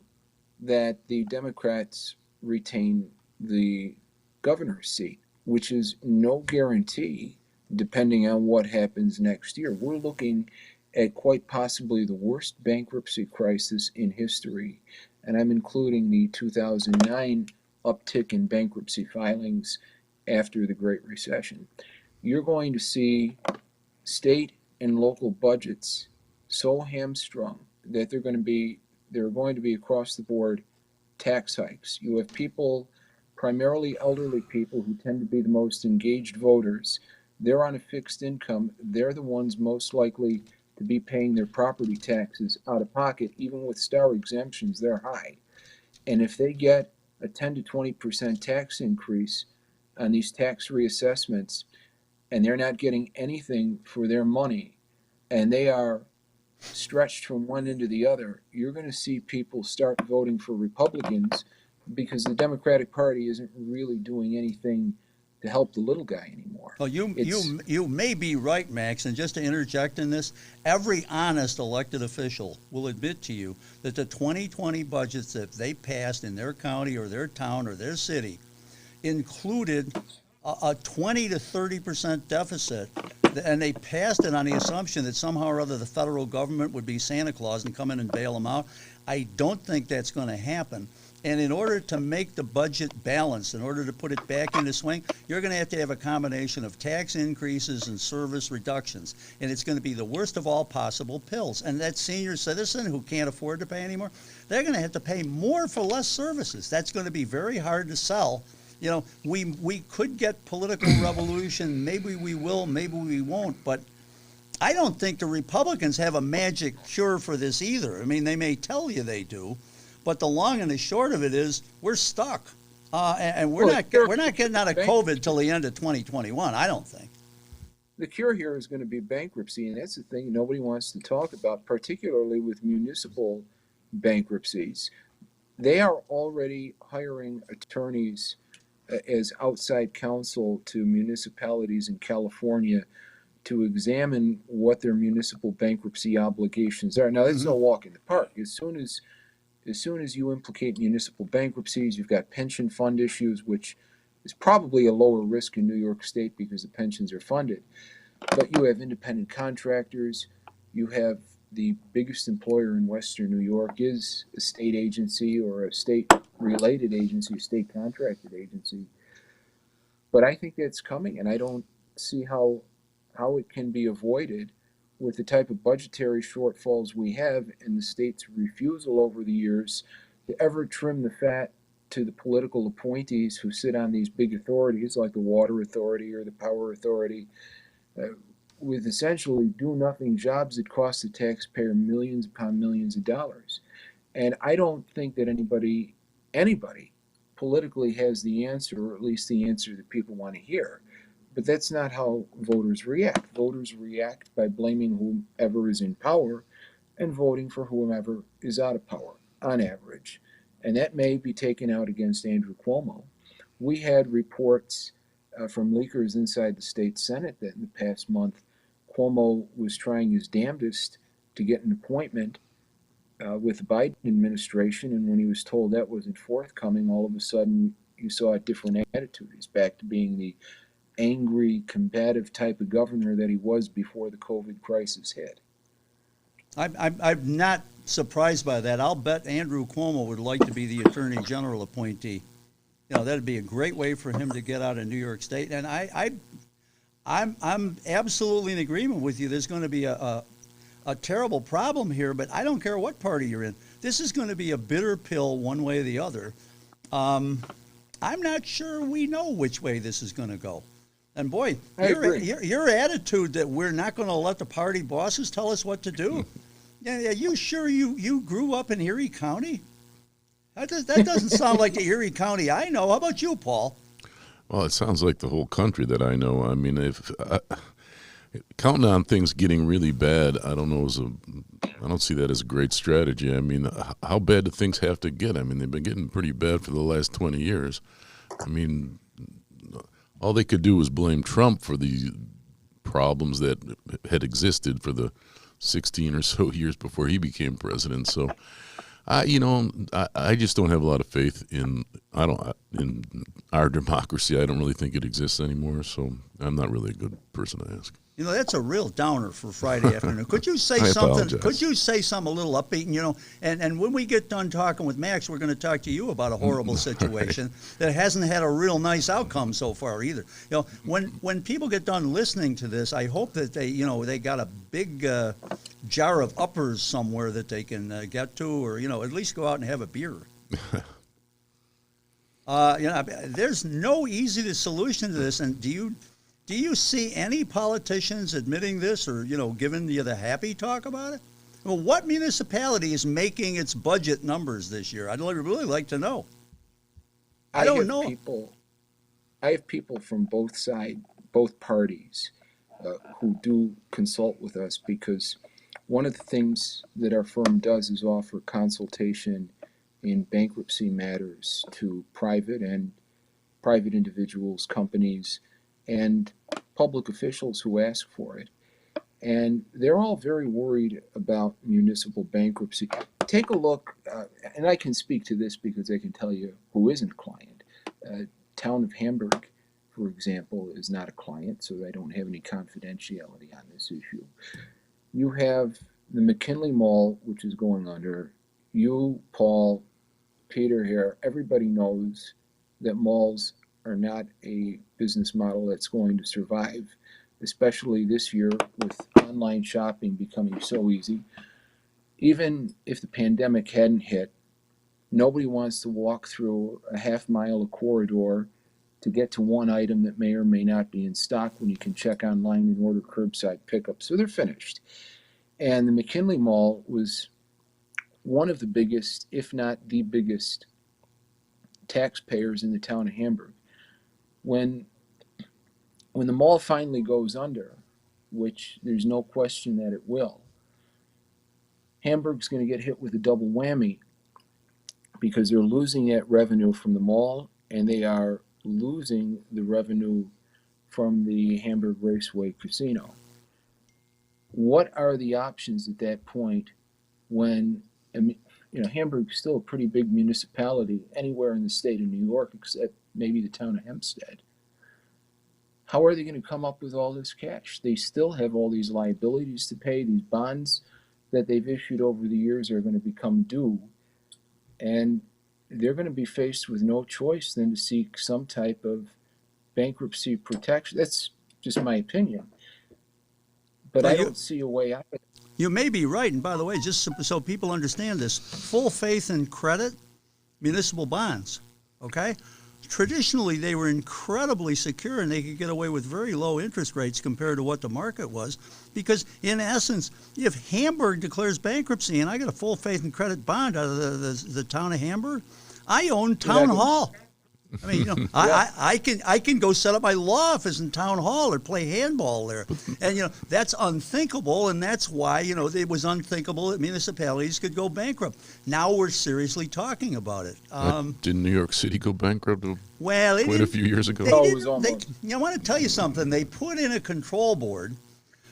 that the Democrats retain the governor's seat, which is no guarantee depending on what happens next year. We're looking at quite possibly the worst bankruptcy crisis in history, and I'm including the 2009 uptick in bankruptcy filings after the Great Recession. You're going to see state and local budgets so hamstrung that there are going to be across the board tax hikes. You have people, primarily elderly people, who tend to be the most engaged voters. They're on a fixed income. They're the ones most likely to be paying their property taxes out of pocket. Even with star exemptions, they're high. And if they get a 10 to 20% tax increase on these tax reassessments, and they're not getting anything for their money, and they are stretched from one end to the other, you're going to see people start voting for Republicans because the Democratic Party isn't really doing anything to help the little guy anymore. Well, you may be right, Max, and just to interject in this, every honest elected official will admit to you that the 2020 budgets that they passed in their county or their town or their city included a 20 to 30% deficit, and they passed it on the assumption that somehow or other the federal government would be Santa Claus and come in and bail them out. I don't think that's going to happen. And in order to make the budget balanced, in order to put it back into swing, you're going to have a combination of tax increases and service reductions. And it's going to be the worst of all possible pills. And that senior citizen who can't afford to pay anymore, they're going to have to pay more for less services. That's going to be very hard to sell. We could get political revolution. Maybe we will, maybe we won't. But I don't think the Republicans have a magic cure for this either. I mean, they may tell you they do. But the long and the short of it is we're stuck, and we're not getting out of COVID till the end of 2021. I don't think. The cure here is going to be bankruptcy, and that's the thing nobody wants to talk about, particularly with municipal bankruptcies. They are already hiring attorneys as outside counsel to municipalities in California to examine what their municipal bankruptcy obligations are. Now, that's no walk in the park. As soon as you implicate municipal bankruptcies, you've got pension fund issues, which is probably a lower risk in New York State because the pensions are funded. But you have independent contractors. You have the biggest employer in Western New York is a state agency or a state-related agency, a state-contracted agency. But I think that's coming, and I don't see how it can be avoided with the type of budgetary shortfalls we have and the state's refusal over the years to ever trim the fat to the political appointees who sit on these big authorities like the Water Authority or the Power Authority, with essentially do-nothing jobs that cost the taxpayer millions upon millions of dollars. And I don't think that anybody politically has the answer, or at least the answer that people want to hear. But that's not how voters react. Voters react by blaming whomever is in power and voting for whomever is out of power, on average. And that may be taken out against Andrew Cuomo. We had reports from leakers inside the state Senate that in the past month, Cuomo was trying his damnedest to get an appointment with the Biden administration. And when he was told that wasn't forthcoming, all of a sudden you saw a different attitude. He's back to being the angry, combative type of governor that he was before the COVID crisis hit. I'm not surprised by that. I'll bet Andrew Cuomo would like to be the Attorney General appointee. That'd be a great way for him to get out of New York State. And I'm absolutely in agreement with you. There's going to be a terrible problem here, but I don't care what party you're in. This is going to be a bitter pill one way or the other. I'm not sure we know which way this is going to go. And boy, your attitude that we're not going to let the party bosses tell us what to do. Yeah, you sure you grew up in Erie County? That doesn't sound like the Erie County I know. How about you, Paul? Well, it sounds like the whole country that I know. I mean, counting on things getting really bad, I don't know. I don't see that as a great strategy. I mean, how bad do things have to get? I mean, they've been getting pretty bad for the last 20 years. I mean, all they could do was blame Trump for the problems that had existed for the 16 or so years before he became president. So, I just don't have a lot of faith in our democracy. I don't really think it exists anymore. So I'm not really a good person to ask. That's a real downer for Friday afternoon. Could you say something? Apologize. Could you say something a little upbeat? And when we get done talking with Max, we're going to talk to you about a horrible situation that hasn't had a real nice outcome so far either. When people get done listening to this, I hope that they got a big jar of uppers somewhere that they can get to, or at least go out and have a beer. There's no easy solution to this. And do you see any politicians admitting this, or giving you the happy talk about it? Well, what municipality is making its budget numbers this year? I'd really like to know. I don't know. I have people from both parties, who do consult with us, because one of the things that our firm does is offer consultation in bankruptcy matters to private individuals, companies, and public officials who ask for it. And they're all very worried about municipal bankruptcy. Take a look, and I can speak to this because I can tell you who isn't a client. Town of Hamburg, for example, is not a client, so I don't have any confidentiality on this issue. You have the McKinley Mall, which is going under. You, Paul, Peter here, everybody knows that malls are not a business model that's going to survive, especially this year with online shopping becoming so easy. Even if the pandemic hadn't hit, nobody wants to walk through a half mile of corridor to get to one item that may or may not be in stock when you can check online and order curbside pickup. So they're finished. And the McKinley Mall was one of the biggest, if not the biggest, taxpayers in the town of Hamburg. When the mall finally goes under, which there's no question that it will, Hamburg's going to get hit with a double whammy, because they're losing that revenue from the mall, and they are losing the revenue from the Hamburg Raceway Casino. What are the options at that point when, Hamburg's still a pretty big municipality anywhere in the state of New York except maybe the town of Hempstead? How are they going to come up with all this cash? They still have all these liabilities to pay. These bonds that they've issued over the years are going to become due, and they're going to be faced with no choice than to seek some type of bankruptcy protection. That's just my opinion, but I don't see a way out of it. You may be right. And by the way, just so people understand this, full faith and credit, municipal bonds, okay? Traditionally, they were incredibly secure, and they could get away with very low interest rates compared to what the market was. Because, in essence, if Hamburg declares bankruptcy and I get a full faith and credit bond out of the town of Hamburg, I own Town Hall. I mean, I can go set up my law office in Town Hall or play handball there. And, that's unthinkable, and that's why, it was unthinkable that municipalities could go bankrupt. Now we're seriously talking about it. Didn't New York City go bankrupt quite a few years ago? I want to tell you something. They put in a control board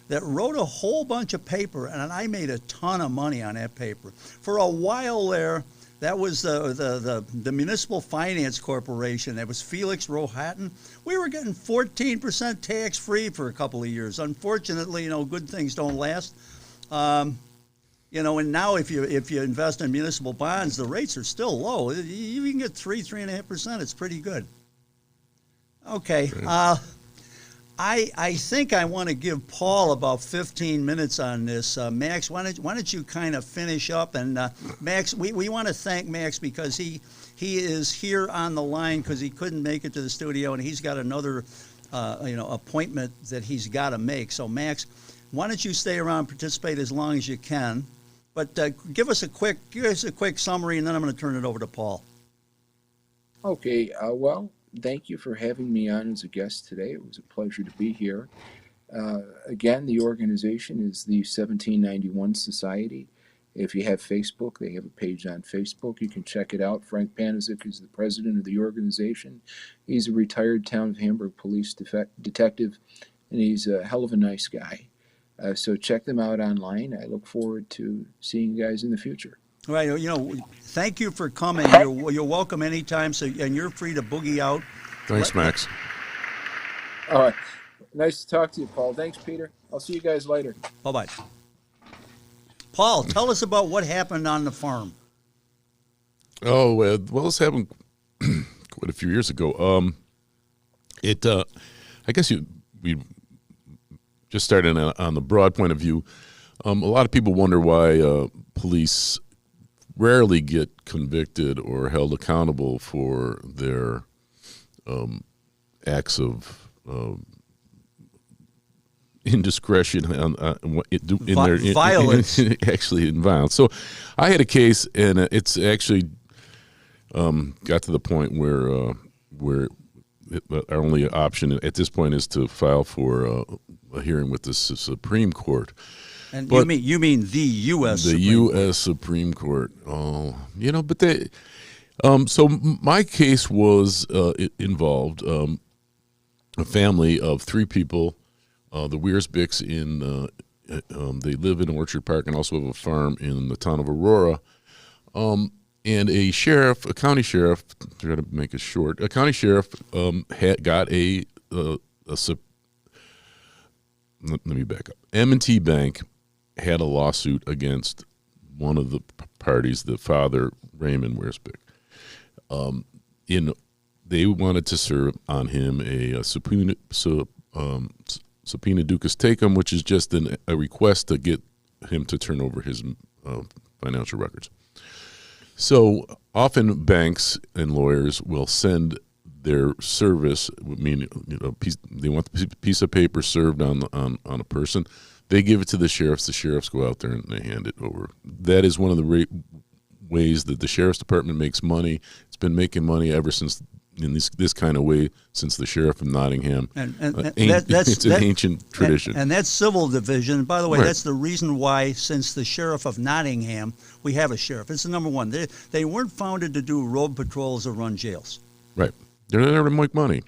that wrote a whole bunch of paper, and I made a ton of money on that paper. For a while there, that was the Municipal Finance Corporation. That was Felix Rohatyn. We were getting 14% tax-free for a couple of years. Unfortunately, good things don't last. And now if you invest in municipal bonds, the rates are still low. You can get 3.5%. It's pretty good. Okay. I think I want to give Paul about 15 minutes on this. Max, why don't you kind of finish up? And Max, we want to thank Max because he is here on the line because he couldn't make it to the studio, and he's got another appointment that he's got to make. So Max, why don't you stay around and participate as long as you can? But give us a quick summary, and then I'm going to turn it over to Paul. Okay. Well, thank you for having me on as a guest today. It was a pleasure to be here. Again, the organization is the 1791 Society. If you have Facebook, they have a page on Facebook. You can check it out. Frank Panazik is the president of the organization. He's a retired Town of Hamburg police detective, and he's a hell of a nice guy. So check them out online. I look forward to seeing you guys in the future. Right. Thank you for coming. You're welcome anytime. So, and you're free to boogie out. Thanks, Max. All right. Nice to talk to you, Paul. Thanks, Peter. I'll see you guys later. Bye-bye. Paul, tell us about what happened on the farm. Oh, well, this happened quite a few years ago. I guess we just started on the broad point of view. A lot of people wonder why police rarely get convicted or held accountable for their acts of indiscretion in their violence, actually in violence. So, I had a case, and it's actually got to the point where our only option at this point is to file for a hearing with the Supreme Court. And you mean the U.S. The U.S. Supreme Court. Oh, but they. So my case was involved a family of 3 people. The Wiersbicks they live in Orchard Park and also have a farm in the town of Aurora. And a county sheriff, try to make it short, a county sheriff had got let me back up. M&T Bank had a lawsuit against one of the parties, the father, Raymond Wiersbick. They wanted to serve on him a subpoena ducus tecum, which is just a request to get him to turn over his financial records. So often banks and lawyers will send their service, meaning they want the piece of paper served on a person. They give it to the sheriffs. The sheriffs go out there and they hand it over. That is one of the ways that the sheriff's department makes money. It's been making money ever since in this kind of way since the sheriff of Nottingham. It's an ancient tradition. And that's civil division. By the way, Right. That's the reason why, since the sheriff of Nottingham, we have a sheriff. It's the number one. They weren't founded to do road patrols or run jails. Right. They're there to make money,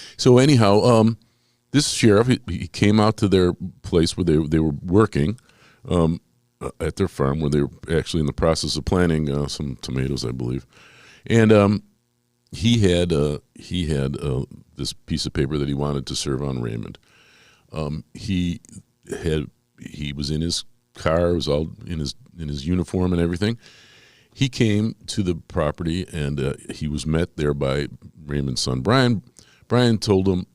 So anyhow, this sheriff, he came out to their place where they were working at their farm, where they were actually in the process of planting some tomatoes, I believe. And he had this piece of paper that he wanted to serve on Raymond. He was in his car, it was all in his uniform and everything. He came to the property, and he was met there by Raymond's son, Brian. Brian told him,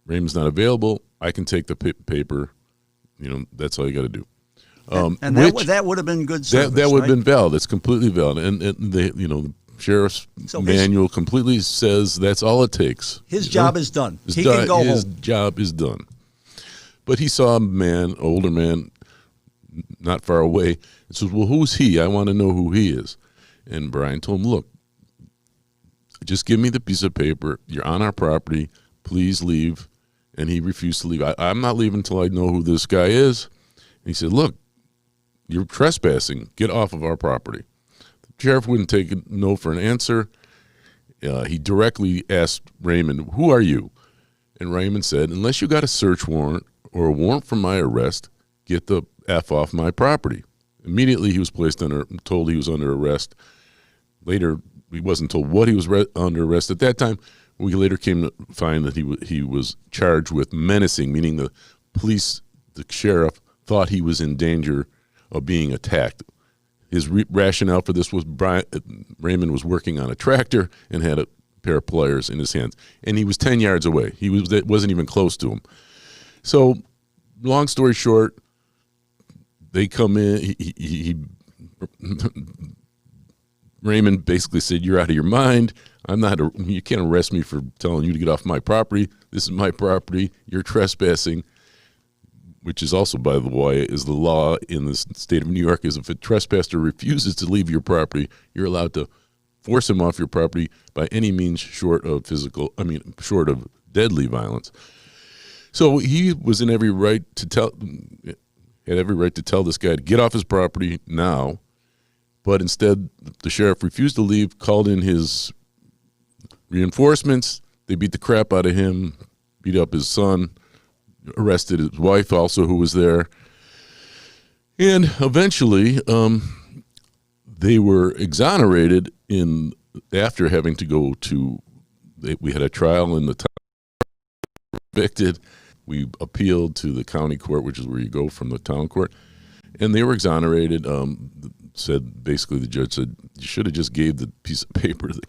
Raymond's not available. I can take the paper. That's all you got to do. That would have been good service. That would have been valid. It's completely valid. And the sheriff's manual completely says that's all it takes. His job is done. He can go home. His job is done. But he saw a older man, not far away, and says, well, who's he? I want to know who he is. And Brian told him, look, just give me the piece of paper. You're on our property. Please leave. And he refused to leave. I'm not leaving until I know who this guy is. And he said, look, you're trespassing. Get off of our property. The sheriff wouldn't take no for an answer. He directly asked Raymond, who are you? And Raymond said, unless you got a search warrant or a warrant for my arrest, get the F off my property. Immediately he was told he was under arrest. Later, he wasn't told what he was under arrest. At that time, we later came to find that he was charged with menacing, meaning the sheriff thought he was in danger of being attacked. His rationale for this was Raymond was working on a tractor and had a pair of pliers in his hands, and he was 10 yards away. He wasn't even close to him. So, long story short, they come in. Raymond basically said, "You're out of your mind. You can't arrest me for telling you to get off my property. This is my property. You're trespassing." Which is also, by the way, is the law in the state of New York, is if a trespasser refuses to leave your property, you're allowed to force him off your property by any means short of deadly violence. So he was in every right to tell this guy to get off his property now, but instead the sheriff refused to leave, called in his reinforcements. They beat the crap out of him, beat up his son, arrested his wife also who was there. And eventually they were exonerated after having to go to, we had a trial in the town, convicted. We appealed to the county court, which is where you go from the town court, and they were exonerated. Basically the judge said, you should have just gave the piece of paper to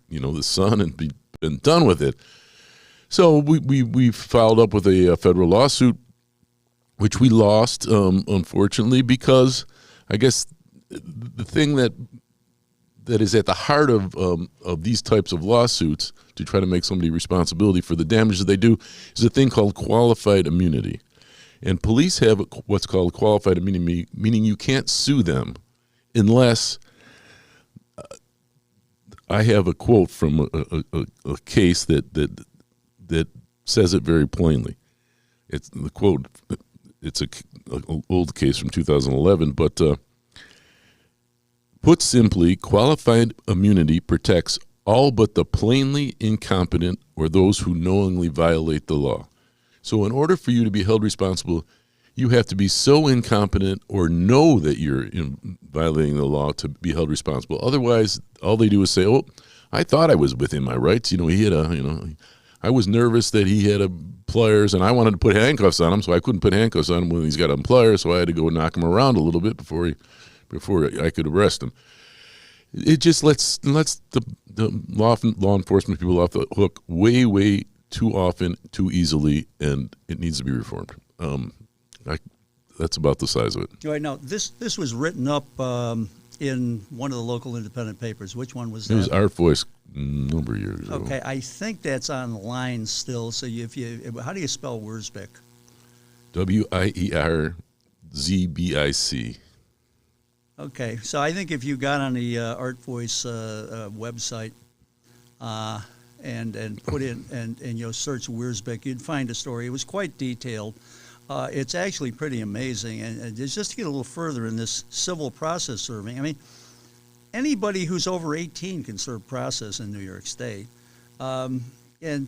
the son and been done with it. So we filed up with a federal lawsuit, which we lost, unfortunately, because I guess the thing that is at the heart of these types of lawsuits to try to make somebody responsibility for the damage that they do is a thing called qualified immunity. And police have what's called qualified immunity, meaning you can't sue them unless I have a quote from a case that says it very plainly. It's the quote. It's an old case from 2011, but put simply, qualified immunity protects all but the plainly incompetent or those who knowingly violate the law. So in order for you to be held responsible, you have to be so incompetent or know that you're violating the law to be held responsible. Otherwise, all they do is say, oh, I thought I was within my rights. I was nervous that he had pliers and I wanted to put handcuffs on him, so I couldn't put handcuffs on him when he's got pliers, so I had to go knock him around a little bit before I could arrest him. It just lets the law enforcement people off the hook way, way too often, too easily, and it needs to be reformed. That's about the size of it. Right now, this was written up in one of the local independent papers. Which one was that? It was Art Voice a number of years ago. Okay, I think that's online still. So how do you spell Wierzbick? Wierzbic. Okay, so I think if you got on the Art Voice website and put in and search Wierzbick, you'd find a story. It was quite detailed. It's actually pretty amazing. And just to get a little further in this civil process serving, I mean, anybody who's over 18 can serve process in New York State, and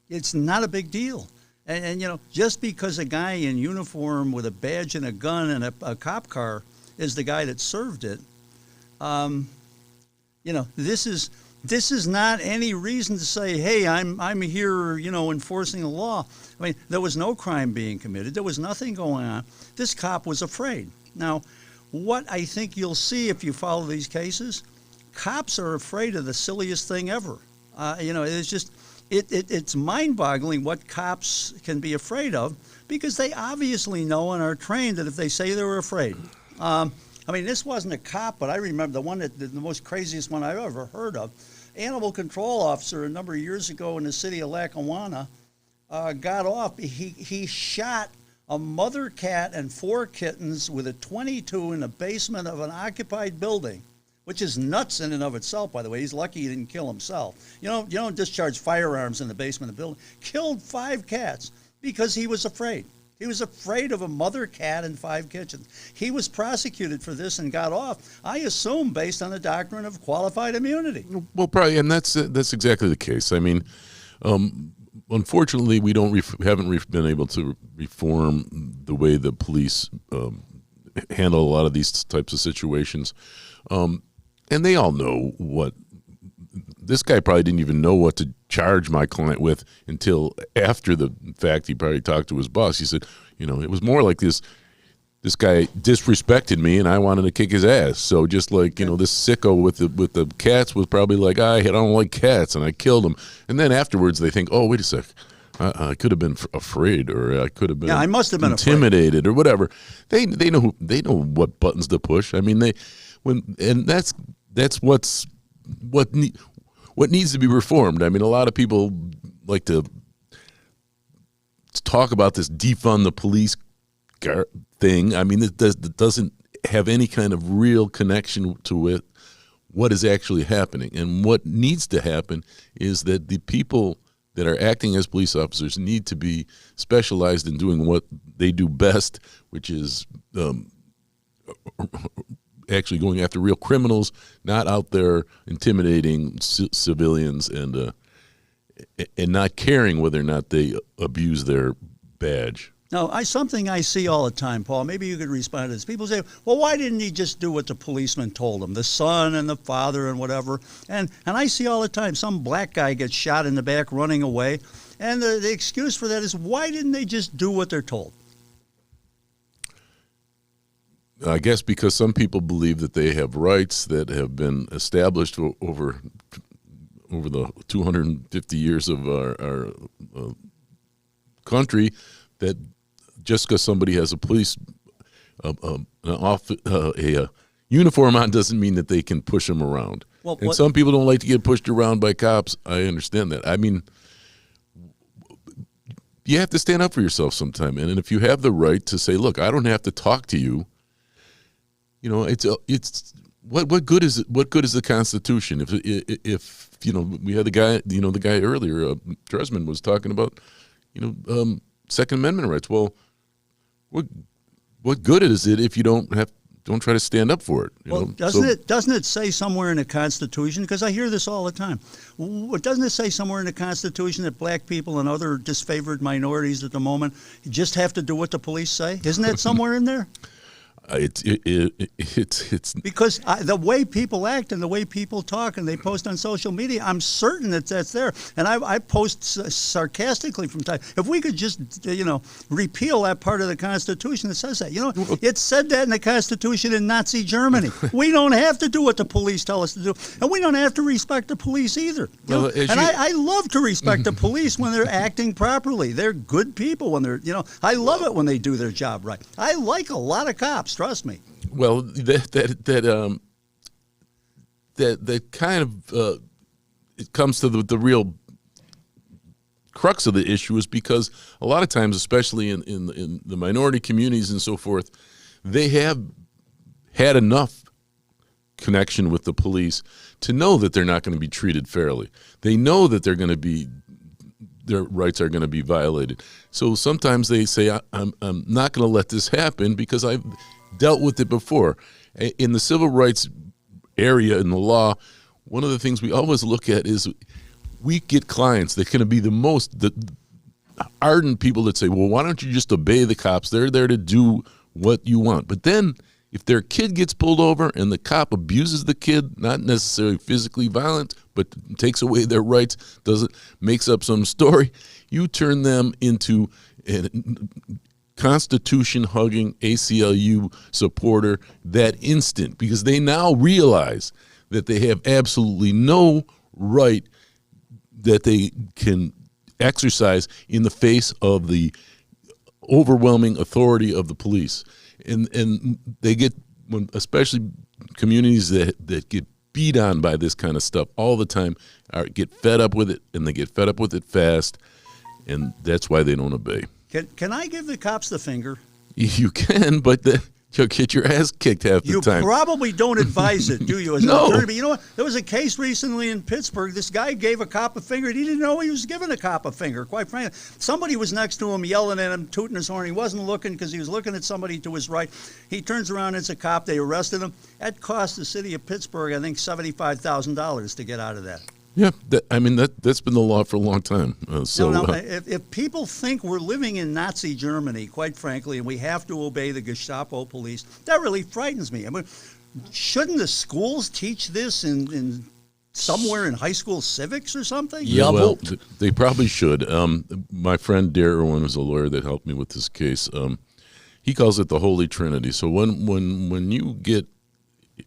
it's not a big deal. And just because a guy in uniform with a badge and a gun and a cop car is the guy that served it, this is not any reason to say, hey, I'm here, enforcing the law. I mean, there was no crime being committed. There was nothing going on. This cop was afraid. Now, what I think you'll see if you follow these cases, cops are afraid of the silliest thing ever. It's just, it's mind-boggling what cops can be afraid of, because they obviously know and are trained that if they say they were afraid. This wasn't a cop, but I remember the most craziest one I've ever heard of. Animal control officer a number of years ago in the city of Lackawanna got off. He shot a mother cat and 4 kittens with a .22 in the basement of an occupied building, which is nuts in and of itself, by the way. He's lucky he didn't kill himself. You don't discharge firearms in the basement of the building. Killed 5 cats because he was afraid. He was afraid of a mother cat and 5 kittens. He was prosecuted for this and got off, I assume, based on the doctrine of qualified immunity. Well, probably, and that's exactly the case. I mean, unfortunately, we haven't been able to reform the way the police handle a lot of these types of situations, and they all know what. This guy probably didn't even know what to charge my client with until after the fact. He probably talked to his boss. He said, it was more like this guy disrespected me and I wanted to kick his ass. So just like, this sicko with the cats was probably like, I don't like cats, and I killed him. And then afterwards they think, oh, wait a sec. I could have been afraid, or I could have been I must have been intimidated afraid. Or whatever. They know what buttons to push. I mean, that's what needs to be reformed. I mean, a lot of people like to talk about this defund the police thing. I mean, it doesn't have any kind of real connection to it what is actually happening. And what needs to happen is that the people that are acting as police officers need to be specialized in doing what they do best, which is actually going after real criminals, not out there intimidating civilians and not caring whether or not they abuse their badge. No, something I see all the time, Paul. Maybe you could respond to this. People say, well, why didn't he just do what the policeman told him, the son and the father and whatever? And I see all the time, some black guy gets shot in the back running away, and the excuse for that is, why didn't they just do what they're told? I guess because some people believe that they have rights that have been established over the 250 years of our country, that just because somebody has a police a uniform on doesn't mean that they can push them around. Well, and some people don't like to get pushed around by cops. I understand that. I mean, you have to stand up for yourself sometime. And if you have the right to say, look, I don't have to talk to you, you know, it's what good is it? What good is the Constitution? If you know, we had the guy earlier, Dresman was talking about, Second Amendment rights. Well, what good is it if you don't try to stand up for it? Doesn't it say somewhere in the Constitution? Because I hear this all the time. Doesn't it say somewhere in the Constitution that black people and other disfavored minorities at the moment just have to do what the police say? Isn't that somewhere in there? It's because the way people act and the way people talk and they post on social media, I'm certain that that's there. And I post sarcastically from time. If we could just repeal that part of the Constitution that says that, it said that in the Constitution in Nazi Germany. We don't have to do what the police tell us to do, and we don't have to respect the police either. I love to respect the police when they're acting properly. They're good people when they're I love it when they do their job right. I like a lot of cops. Trust me. Well, that kind of it comes to the real crux of the issue is because a lot of times, especially in the minority communities and so forth, they have had enough connection with the police to know that they're not going to be treated fairly. They know that their rights are going to be violated. So sometimes they say, I'm not going to let this happen because I've dealt with it before. In the civil rights area in the law, one of the things we always look at is we get clients that can be the ardent people that say, well, why don't you just obey the cops? They're there to do what you want. But then if their kid gets pulled over and the cop abuses the kid, not necessarily physically violent, but takes away their rights, makes up some story, you turn them into Constitution-hugging ACLU supporter that instant, because they now realize that they have absolutely no right that they can exercise in the face of the overwhelming authority of the police. And they get, especially communities that get beat on by this kind of stuff all the time, get fed up with it, and they get fed up with it fast, and that's why they don't obey. Can I give the cops the finger? You can, but you'll get your ass kicked half the time. You probably don't advise it, do you? As No. an attorney? But you know what? There was a case recently in Pittsburgh. This guy gave a cop a finger. He didn't know he was giving a cop a finger, quite frankly. Somebody was next to him yelling at him, tooting his horn. He wasn't looking because he was looking at somebody to his right. He turns around, it's a cop. They arrested him. That cost the city of Pittsburgh, I think, $75,000 to get out of that. Yeah, that's been the law for a long time. If people think we're living in Nazi Germany, quite frankly, and we have to obey the Gestapo police, that really frightens me. I mean, shouldn't the schools teach this in somewhere in high school civics or something? Yeah, well, they probably should. My friend Dare Irwin was a lawyer that helped me with this case. He calls it the Holy Trinity. So when you get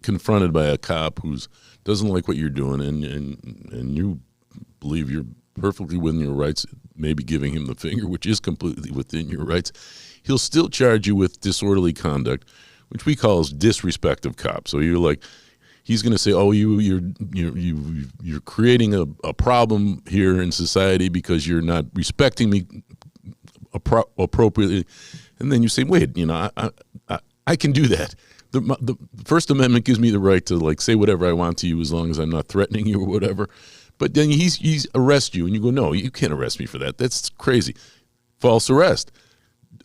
confronted by a cop who doesn't like what you're doing and you believe you're perfectly within your rights, maybe giving him the finger, which is completely within your rights, he'll still charge you with disorderly conduct, which we call as disrespect of cops. So you're like, he's going to say, oh, you're creating a problem here in society because you're not respecting me appropriately. And then you say, wait, I can do that. the First Amendment gives me the right to like say whatever I want to you as long as I'm not threatening you or whatever. But then he's arrest you, and you go, no, you can't arrest me for that. That's crazy. False arrest.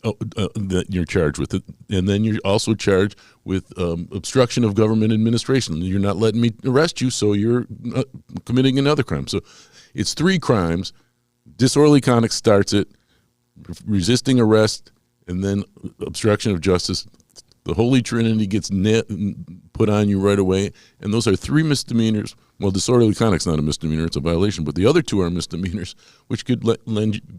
That you're charged with it, and then you're also charged with obstruction of government administration. You're not letting me arrest you, so you're committing another crime. So it's 3 crimes. Disorderly conduct starts it, resisting arrest, and then obstruction of justice. The Holy Trinity gets put on you right away, and those are 3 misdemeanors. Well, disorderly conduct's not a misdemeanor; it's a violation. But the other 2 are misdemeanors, which could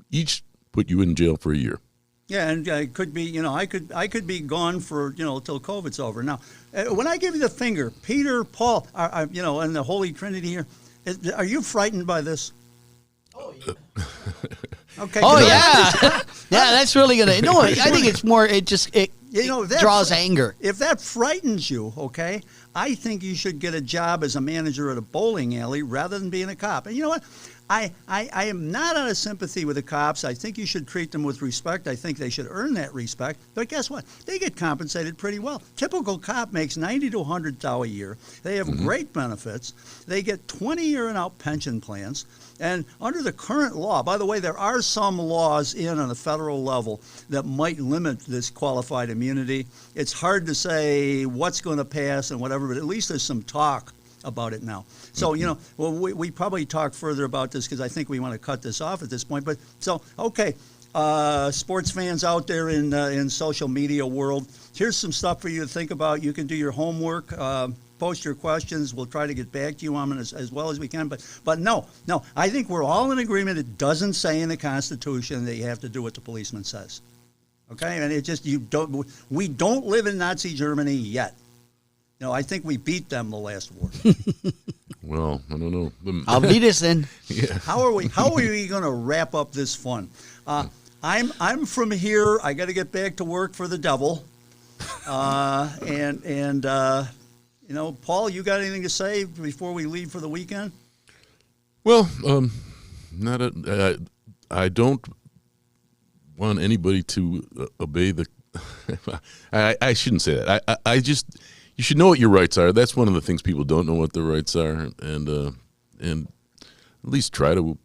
each put you in jail for a year. Yeah, and it could be, I could be gone for, till COVID's over. Now, when I give you the finger, Peter, Paul, and the Holy Trinity here, are you frightened by this? Oh, yeah. Okay. Oh, yeah. Yeah, that's really going to, no, I think it's more, it draws anger. If that frightens you, okay, I think you should get a job as a manager at a bowling alley rather than being a cop. And you know what? I am not out of sympathy with the cops. I think you should treat them with respect. I think they should earn that respect. But guess what? They get compensated pretty well. Typical cop makes $90 to $100 a year. They have great benefits. They get 20-year and out pension plans. And under the current law, by the way, there are some laws on the federal level that might limit this qualified immunity. It's hard to say what's going to pass and whatever, but at least there's some talk about it now. So, we probably talk further about this because I think we want to cut this off at this point. But so, okay, sports fans out there in social media world, here's some stuff for you to think about. You can do your homework, post your questions. We'll try to get back to you on it as well as we can. But no, I think we're all in agreement. It doesn't say in the Constitution that you have to do what the policeman says. Okay, and it just we don't live in Nazi Germany yet. I think we beat them the last war. Well, I don't know. I'll beat us then. Yeah. How are we going to wrap up this fun? I'm from here. I got to get back to work for the devil. And Paul, you got anything to say before we leave for the weekend? Well, I don't want anybody to obey the. I shouldn't say that. I just. You should know what your rights are. That's one of the things people don't know what their rights are, and at least try to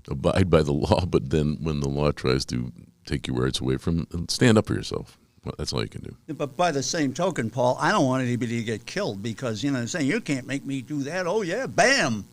abide by the law. But then, when the law tries to take your rights away from you, stand up for yourself. Well, that's all you can do. But by the same token, Paul, I don't want anybody to get killed because saying you can't make me do that. Oh yeah, bam.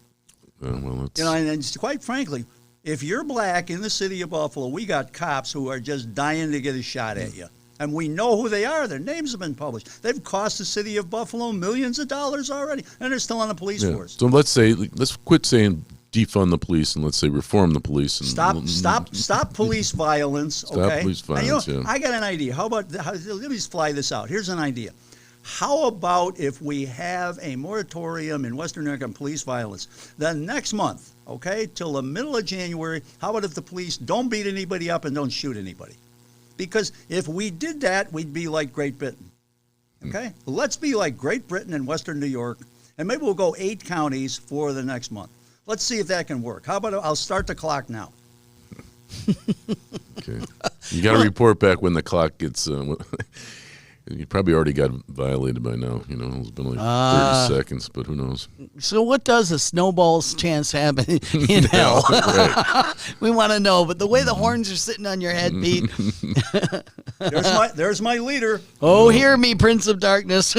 Well, and quite frankly, if you're black in the city of Buffalo, we got cops who are just dying to get a shot at you. And we know who they are. Their names have been published. They've cost the city of Buffalo millions of dollars already, and they're still on the police force. So let's quit saying defund the police and let's say reform the police. And Stop police violence. Okay? Stop police violence. I got an idea. Let me just fly this out. Here's an idea. How about if we have a moratorium in Western New York on police violence? Then next month, okay, till the middle of January, how about if the police don't beat anybody up and don't shoot anybody? Because if we did that, we'd be like Great Britain. Okay? Let's be like Great Britain and Western New York, and maybe we'll go 8 counties for the next month. Let's see if that can work. How about I'll start the clock now? Okay. You got to report back when the clock gets. You probably already got violated by now. It's been like 30 seconds, but who knows? So what does a snowball's chance have in hell? Right. We want to know. But the way the horns are sitting on your head, Pete. There's my leader. Oh, hear me, Prince of Darkness.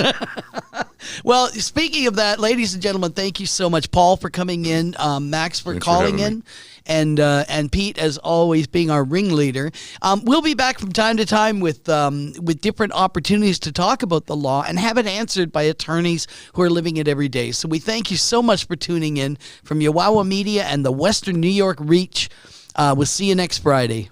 Well, speaking of that, ladies and gentlemen, thank you so much, Paul, for coming in, Max for Thanks calling for in, and Pete, as always, being our ringleader. We'll be back from time to time with different opportunities to talk about the law and have it answered by attorneys who are living it every day. So we thank you so much for tuning in from Yowowa Media and the Western New York Reach. We'll see you next Friday.